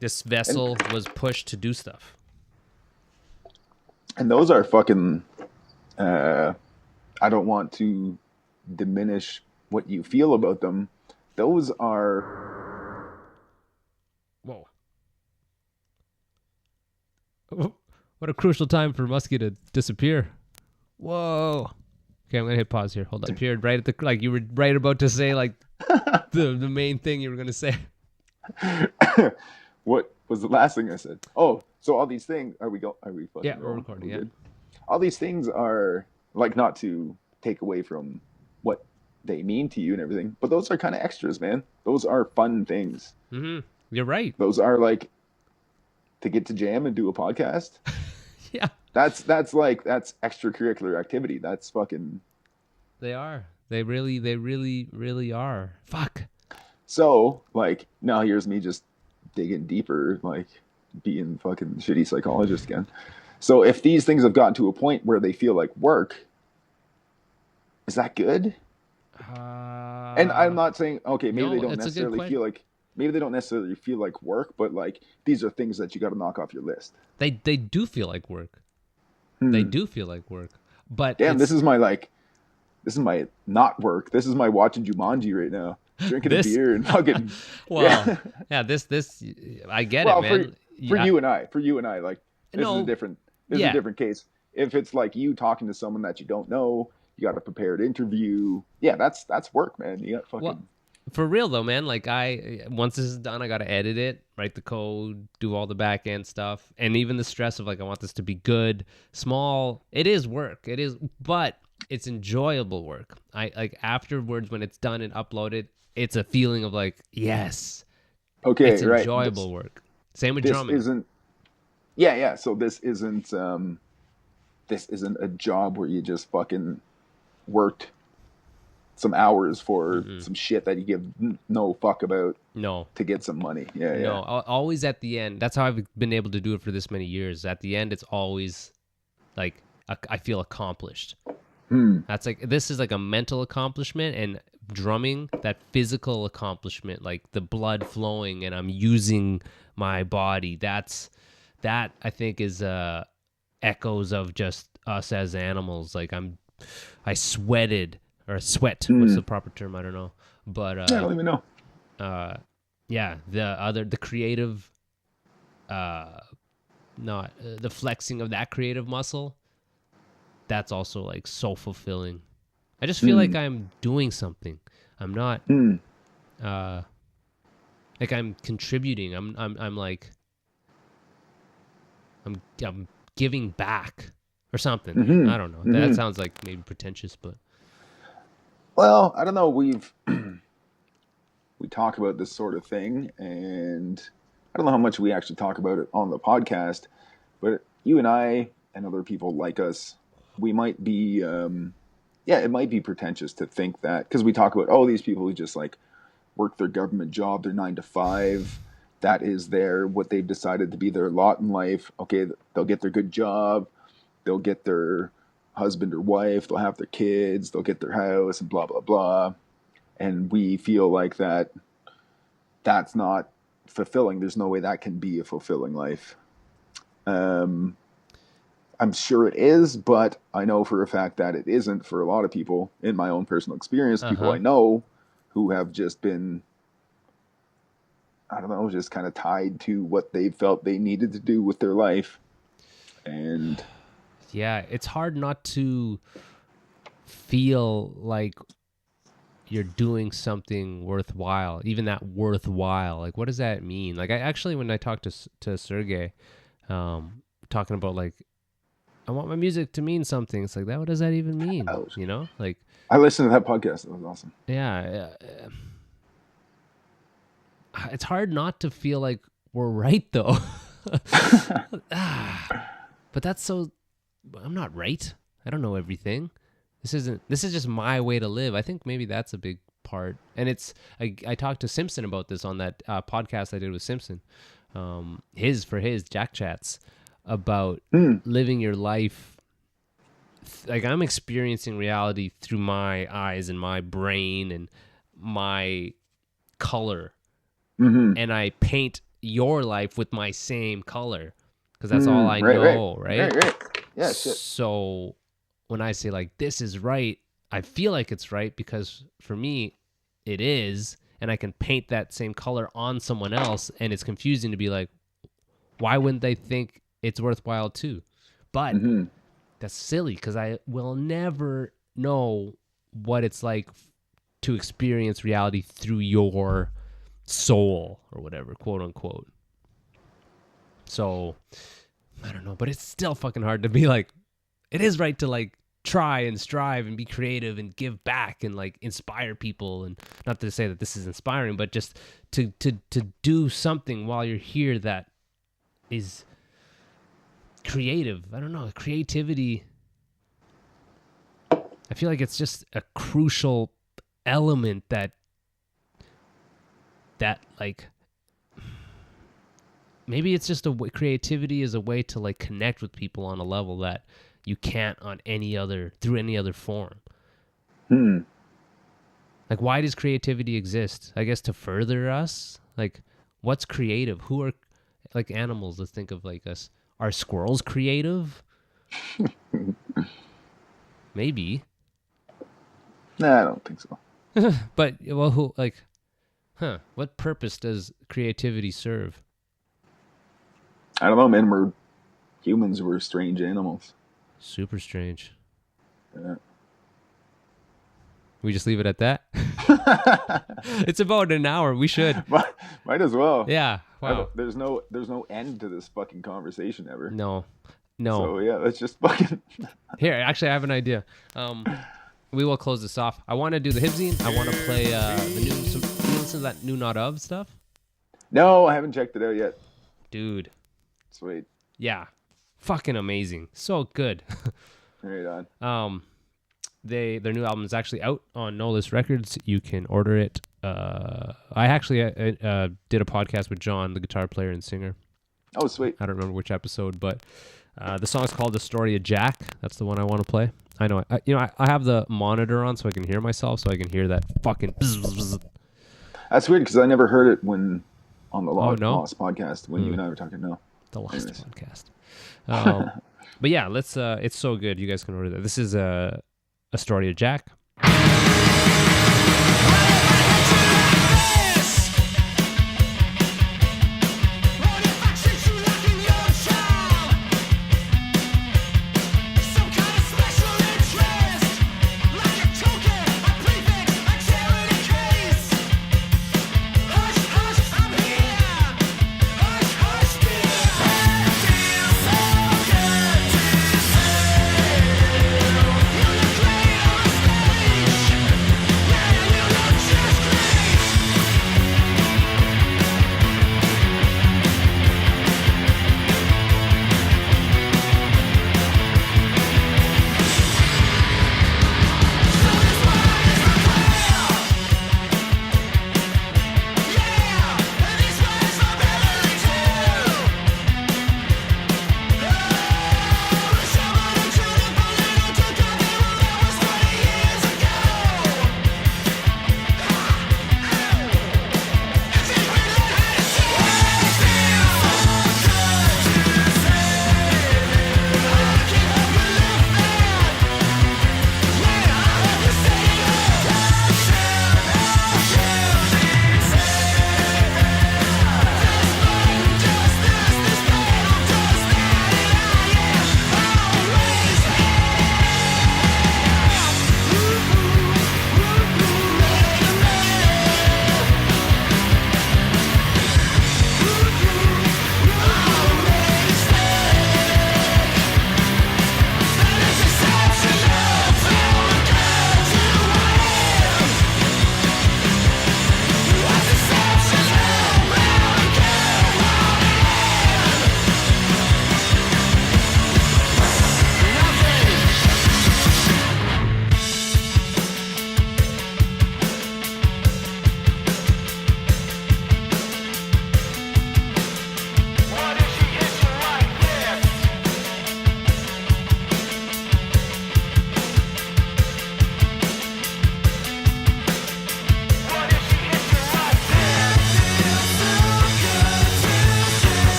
this vessel was pushed to do stuff. And those are fucking, I don't want to diminish what you feel about them. Those are... Whoa. What a crucial time for Musky to disappear. Whoa. Okay, I'm going to hit pause here. Hold on. Disappeared right at the... Like you were right about to say like the main thing you were going to say. What was the last thing I said? Oh, so all these things... Are we fucking Yeah, we're recording, yeah. All these things are, like, not to take away from what they mean to you and everything, but those are kind of extras, man. Those are fun things. You're right. Those are, like, to get to jam and do a podcast. Yeah. That's extracurricular activity. That's fucking... They are. They really are. Fuck. So, like, now here's me just digging deeper, like being fucking shitty psychologist again. So if these things have gotten to a point where they feel like work, is that good? And I'm not saying, okay, maybe they don't necessarily feel like work, but like these are things that you got to knock off your list. They do feel like work. They do feel like work. But damn, this is my not work. This is my watching Jumanji right now. Drinking a beer and fucking... Well, yeah, this I get it, man. For you and I, like, this is a different case. If it's like you talking to someone that you don't know, you got a prepared interview. Yeah, that's work, man. You got fucking... Well, for real though, man, like once this is done, I got to edit it, write the code, do all the back end stuff. And even the stress of like, I want this to be good, small. It is work. It is, but it's enjoyable work. I like afterwards when it's done and uploaded, it's a feeling of like, yes, okay, it's enjoyable work. Same with this drumming. isn't. Yeah. So this isn't a job where you just fucking worked some hours for some shit that you give no fuck about No. to get some money. Yeah. No, always at the end. That's how I've been able to do it for this many years. At the end, it's always like I feel accomplished. That's like, this is like a mental accomplishment, and drumming, that physical accomplishment, like the blood flowing and I'm using my body. That I think is echoes of just us as animals. Like I sweated or sweat. What's the proper term? I don't know. But I don't even know. yeah, the creative, not the flexing of that creative muscle. That's also like so fulfilling. I just feel like I'm doing something. I'm not like I'm contributing. I'm like I'm giving back or something. I don't know. That sounds like maybe pretentious, but Well, I don't know. We talk about this sort of thing, and I don't know how much we actually talk about it on the podcast, but you and I and other people like us, we might be, it might be pretentious to think that, because we talk about, these people who just like work their government job, their 9 to 5, that is what they've decided to be their lot in life. Okay, they'll get their good job, they'll get their husband or wife, they'll have their kids, they'll get their house, and blah, blah, blah. And we feel like that's not fulfilling. There's no way that can be a fulfilling life. I'm sure it is, but I know for a fact that it isn't for a lot of people. In my own personal experience, people I know who have just been, I don't know, just kind of tied to what they felt they needed to do with their life. And yeah, it's hard not to feel like you're doing something worthwhile, even that worthwhile. Like, what does that mean? Like, I actually, when I talked to Sergey, talking about like, I want my music to mean something. It's like, what does that even mean? You know, like, I listened to that podcast. It was awesome. Yeah. It's hard not to feel like we're right though. But that's so, I'm not right. I don't know everything. This is just my way to live. I think maybe that's a big part. And I talked to Simpson about this on that podcast I did with Simpson. His Jack Chats, about living your life. Like, I'm experiencing reality through my eyes and my brain and my color. And I paint your life with my same color because that's all I know, right? Right. Yeah, shit. So when I say like, this is right, I feel like it's right because for me, it is, and I can paint that same color on someone else, and it's confusing to be like, why wouldn't they think it's worthwhile too? But that's silly because I will never know what it's like to experience reality through your soul or whatever, quote unquote. So I don't know, but it's still fucking hard to be like, it is right to like try and strive and be creative and give back and like inspire people. And not to say that this is inspiring, but just to do something while you're here that is creative. I don't know, creativity, I feel like it's just a crucial element that like, maybe it's just creativity is a way to like connect with people on a level that you can't through any other form. Like, why does creativity exist? I guess to further us. Like, what's creative? Who are like animals? Let's think of like us. Are squirrels creative? Maybe. Nah, I don't think so. But well, who like? What purpose does creativity serve? I don't know, man. Humans were strange animals. Super strange. Yeah. We just leave it at that? It's about an hour. We should. Might as well. Yeah. Wow. There's no end to this fucking conversation ever. No. So yeah, let's just fucking. Here, actually, I have an idea. We will close this off. I want to do the Hibzine. I want to play you listen to that new Not Of stuff? No, I haven't checked it out yet. dude. Sweet. Yeah, fucking amazing. So good. Right on. Their new album is actually out on No List Records. You can order it. I actually did a podcast with John, the guitar player and singer. Oh, sweet. I don't remember which episode, but the song's called "The Story of Jack." That's the one I want to play. I know. I have the monitor on so I can hear myself, so I can hear that fucking. That's weird because I never heard it when on the no? Lost podcast when you and I were talking. No, the Lost Anyways. podcast. But yeah, let's. It's so good. You guys can order that. This is a story of Jack.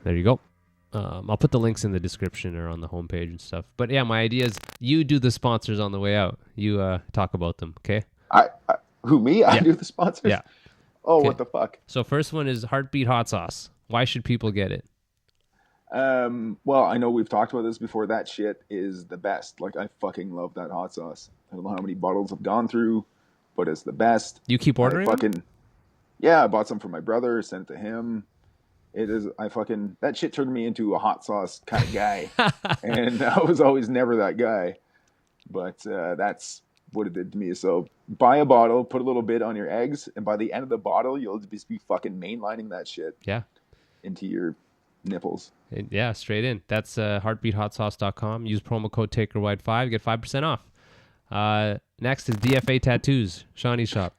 There you go. I'll put the links in the description or on the homepage and stuff. But yeah, my idea is you do the sponsors on the way out. You talk about them, okay? Who, me? I Yeah. do the sponsors? Yeah. Oh, Okay. what the fuck? So first one is Heartbeat Hot Sauce. Why should people get it? Well, I know we've talked about this before. That shit is the best. Like, I fucking love that hot sauce. I don't know how many bottles I've gone through, but it's the best. You keep ordering them? Yeah, I bought some for my brother, sent it to him. That shit turned me into a hot sauce kind of guy. And I was always never that guy. But that's what it did to me. So buy a bottle, put a little bit on your eggs, and by the end of the bottle, you'll just be fucking mainlining that shit Yeah. into your nipples. Yeah, straight in. That's heartbeathotsauce.com. Use promo code TakerWide5. Get 5% off. Next is DFA Tattoos. Shawnee's shop.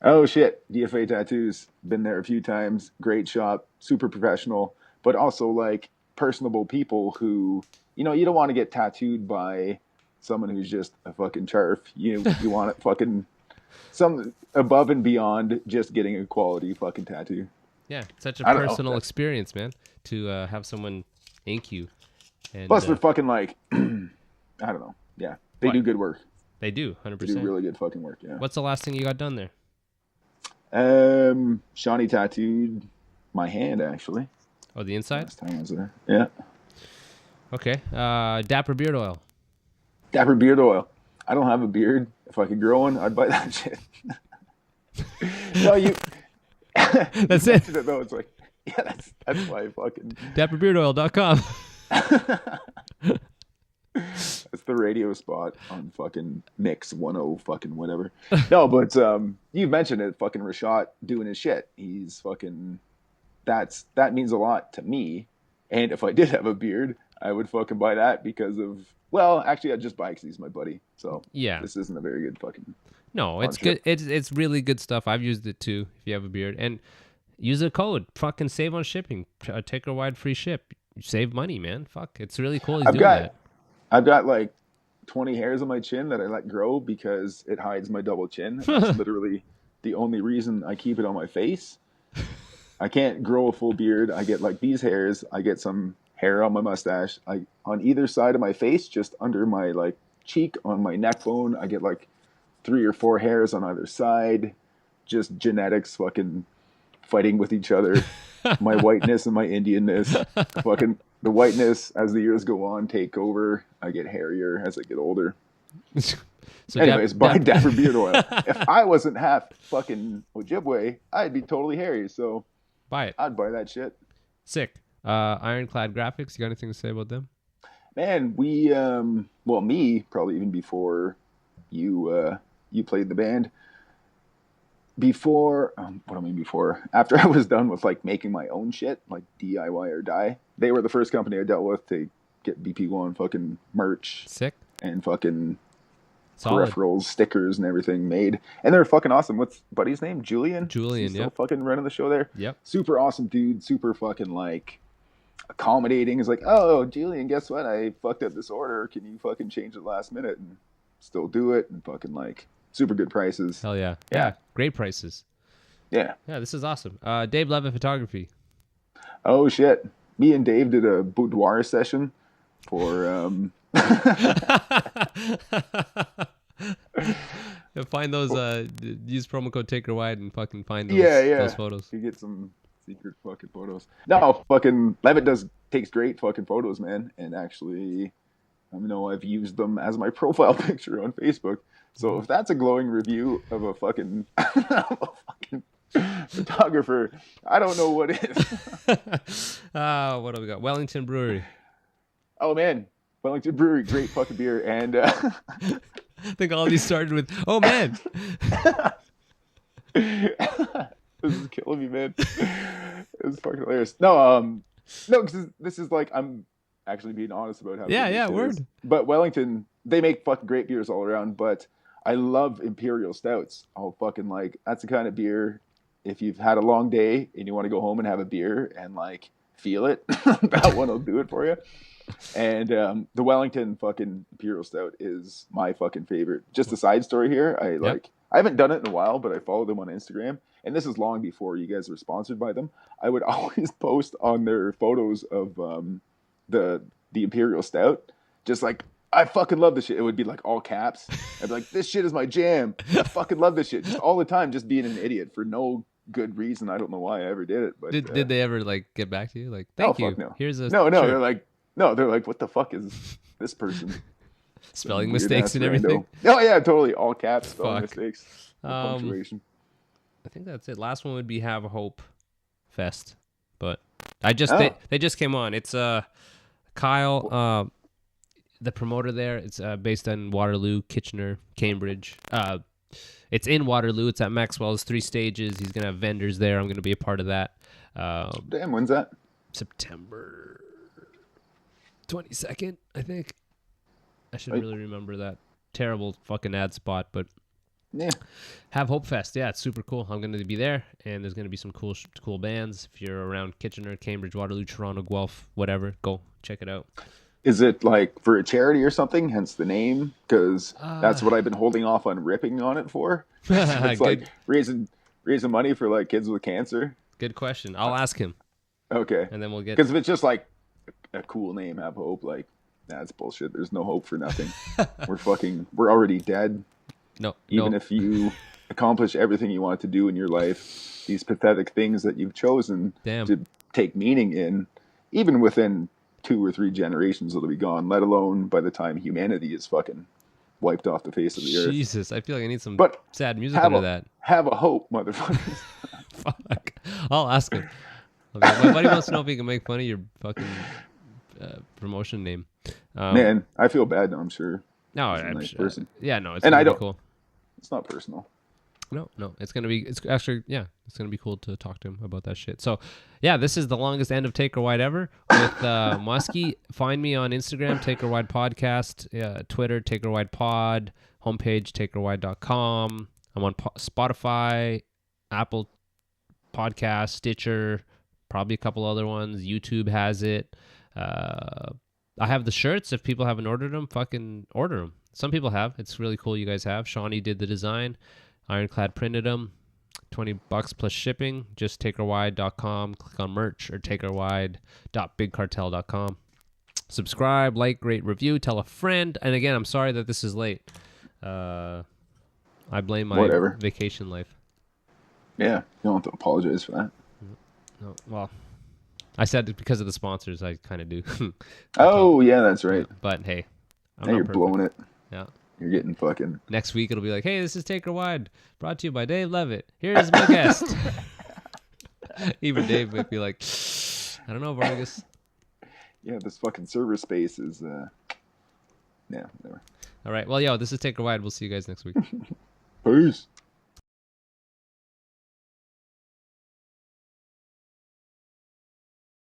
Oh shit, DFA Tattoos. Been there a few times. Great shop, super professional, but also like personable people who, you don't want to get tattooed by someone who's just a fucking charf. You want it fucking some above and beyond just getting a quality fucking tattoo. Yeah, such a I don't know. personal experience, man, to have someone ink you. And, Plus they're fucking like, I don't know. Yeah, they What? do good work. they do, 100%. They do really good fucking work, yeah. What's the last thing you got done there? Shawnee tattooed my hand, actually. Oh, the inside? Last time I was there. Yeah. Okay. Dapper Beard Oil. Dapper beard oil. I don't have a beard. If I could grow one, I'd buy that shit. No, you. That's you it. mentioned though. It's like, yeah, that's why I fucking. DapperBeardOil.com. That's the radio spot on fucking Mix 10 fucking whatever. No, but you mentioned it. Fucking Rashad doing his shit. He's fucking. That means a lot to me. And if I did have a beard, I would fucking buy that because of. Well, actually, I'd just buy because he's my buddy. So Yeah. this isn't a very good fucking. No, it's good. It's really good stuff. I've used it too. If you have a beard, and use a code. Fucking save on shipping. Take a wide free ship. Save money, man. Fuck, it's really cool. He's doing that. I've got like 20 hairs on my chin that I let grow because it hides my double chin. That's literally the only reason I keep it on my face. I can't grow a full beard. I get like these hairs. I get some hair on my mustache. On either side of my face, just under my like cheek, on my neck bone, I get like 3 or 4 hairs on either side. Just genetics fucking fighting with each other. My whiteness and my Indianness. Fucking the whiteness as the years go on take over. I get hairier as I get older. So Anyways, buy Dapper Beard Oil. If I wasn't half fucking Ojibwe, I'd be totally hairy. So buy it. I'd buy that shit. Sick. Ironclad Graphics. You got anything to say about them? Man, we well, me probably even before you played the band. Before after I was done with like making my own shit, like DIY or die, they were the first company I dealt with to get Biipiigwan fucking merch Sick. and fucking Solid. peripherals, stickers, and everything made. And they're fucking awesome. What's buddy's name? Julian. Julian, He's still yep. fucking running the show there. Yep. Super awesome dude. Super fucking like accommodating. He's like, oh, Julian, guess what? I fucked up this order. Can you fucking change it last minute and still do it? And fucking like super good prices. Hell yeah. Yeah. Great prices. Yeah. Yeah, this is awesome. Dave Levitt Photography. Oh shit. Me and Dave did a boudoir session for Find those. Use promo code TakerWide and fucking find those. yeah. Those photos. You get some secret fucking photos. No, fucking Levitt takes great fucking photos, man. And actually, I've used them as my profile picture on Facebook. So if that's a glowing review of a fucking, photographer, I don't know what is. What do we got? Wellington Brewery. Oh man, Wellington Brewery, great fucking beer. And I think all these started with, oh man. This is killing me, man. It's fucking hilarious. No, because this is like, I'm actually being honest about how. Yeah, it word. is. But Wellington, they make fucking great beers all around. But I love imperial stouts. Oh, fucking like that's the kind of beer. If you've had a long day and you want to go home and have a beer and like feel it, that one will do it for you. And the Wellington fucking imperial stout is my fucking favorite. Just a side story here. I haven't done it in a while, but I follow them on Instagram. And this is long before you guys were sponsored by them. I would always post on their photos of the Imperial Stout, just like, I fucking love this shit. It would be like all caps. I'd be like, this shit is my jam. I fucking love this shit. Just all the time, just being an idiot for no good reason. I don't know why I ever did it. But did they ever like get back to you? Like, thank you. Fuck no. Here's a no. shirt. They're like, what the fuck is this person? Spelling mistakes and everything. Oh yeah, totally. All caps, spelling Fuck. mistakes, no punctuation. I think that's it. Last one would be Have Hope Fest, but they just came on. It's Kyle, the promoter there. It's based in Waterloo, Kitchener, Cambridge. It's in Waterloo. It's at Maxwell's, 3 stages. He's gonna have vendors there. I'm gonna be a part of that. Damn, when's that? September 22nd, I think. I should really remember that. Terrible fucking ad spot, but yeah. Have Hope Fest. Yeah, it's super cool. I'm going to be there, and there's going to be some cool bands. If you're around Kitchener, Cambridge, Waterloo, Toronto, Guelph, whatever, go check it out. Is it like for a charity or something, hence the name? Because that's what I've been holding off on ripping on it for. It's like raising money for like kids with cancer. Good question. I'll ask him. Okay. And then we'll get... Because if it's just like a cool name, Have Hope, like, that's bullshit. There's no hope for nothing. We're already dead. No. Even if you accomplish everything you want to do in your life, these pathetic things that you've chosen to take meaning in, even within 2 or 3 generations, it'll be gone, let alone by the time humanity is fucking wiped off the face of the earth. Jesus, I feel like I need some sad music have under a, that. Have a hope, motherfuckers. Fuck. I'll ask him. Okay, my buddy wants to know if he can make fun of your fucking promotion name. Man, I feel bad. I'm sure. No, I'm a nice person. Yeah, no, it's gonna be cool. It's not personal. No, it's actually it's gonna be cool to talk to him about that shit. So, yeah, this is the longest end of Take or Wide ever with Musky. Find me on Instagram, Take or Wide Podcast, Twitter, Take or Wide Pod, homepage, takeorwide.com. I'm on Spotify, Apple Podcast, Stitcher, probably a couple other ones. YouTube has it. I have the shirts. If people haven't ordered them, fucking order them. Some people have. It's really cool you guys have. Shawnee did the design. Ironclad printed them. $20 plus shipping. Just takeorwide.com. Click on merch or takeorwide.bigcartel.com. Subscribe, like, rate, review, tell a friend. And again, I'm sorry that this is late. I blame my vacation life. Yeah, you don't have to apologize for that. No, well, I said it because of the sponsors. I kind of do. Oh, yeah, that's right. But hey, you're blowing it. Yeah. You're getting fucking... Next week it'll be like, hey, this is Take or Wide, brought to you by Dave Levitt. Here's my guest. Even Dave might be like, I don't know, Vargas. Yeah, this fucking server space is... Yeah, whatever. All right. Well, this is Take or Wide. We'll see you guys next week. Peace.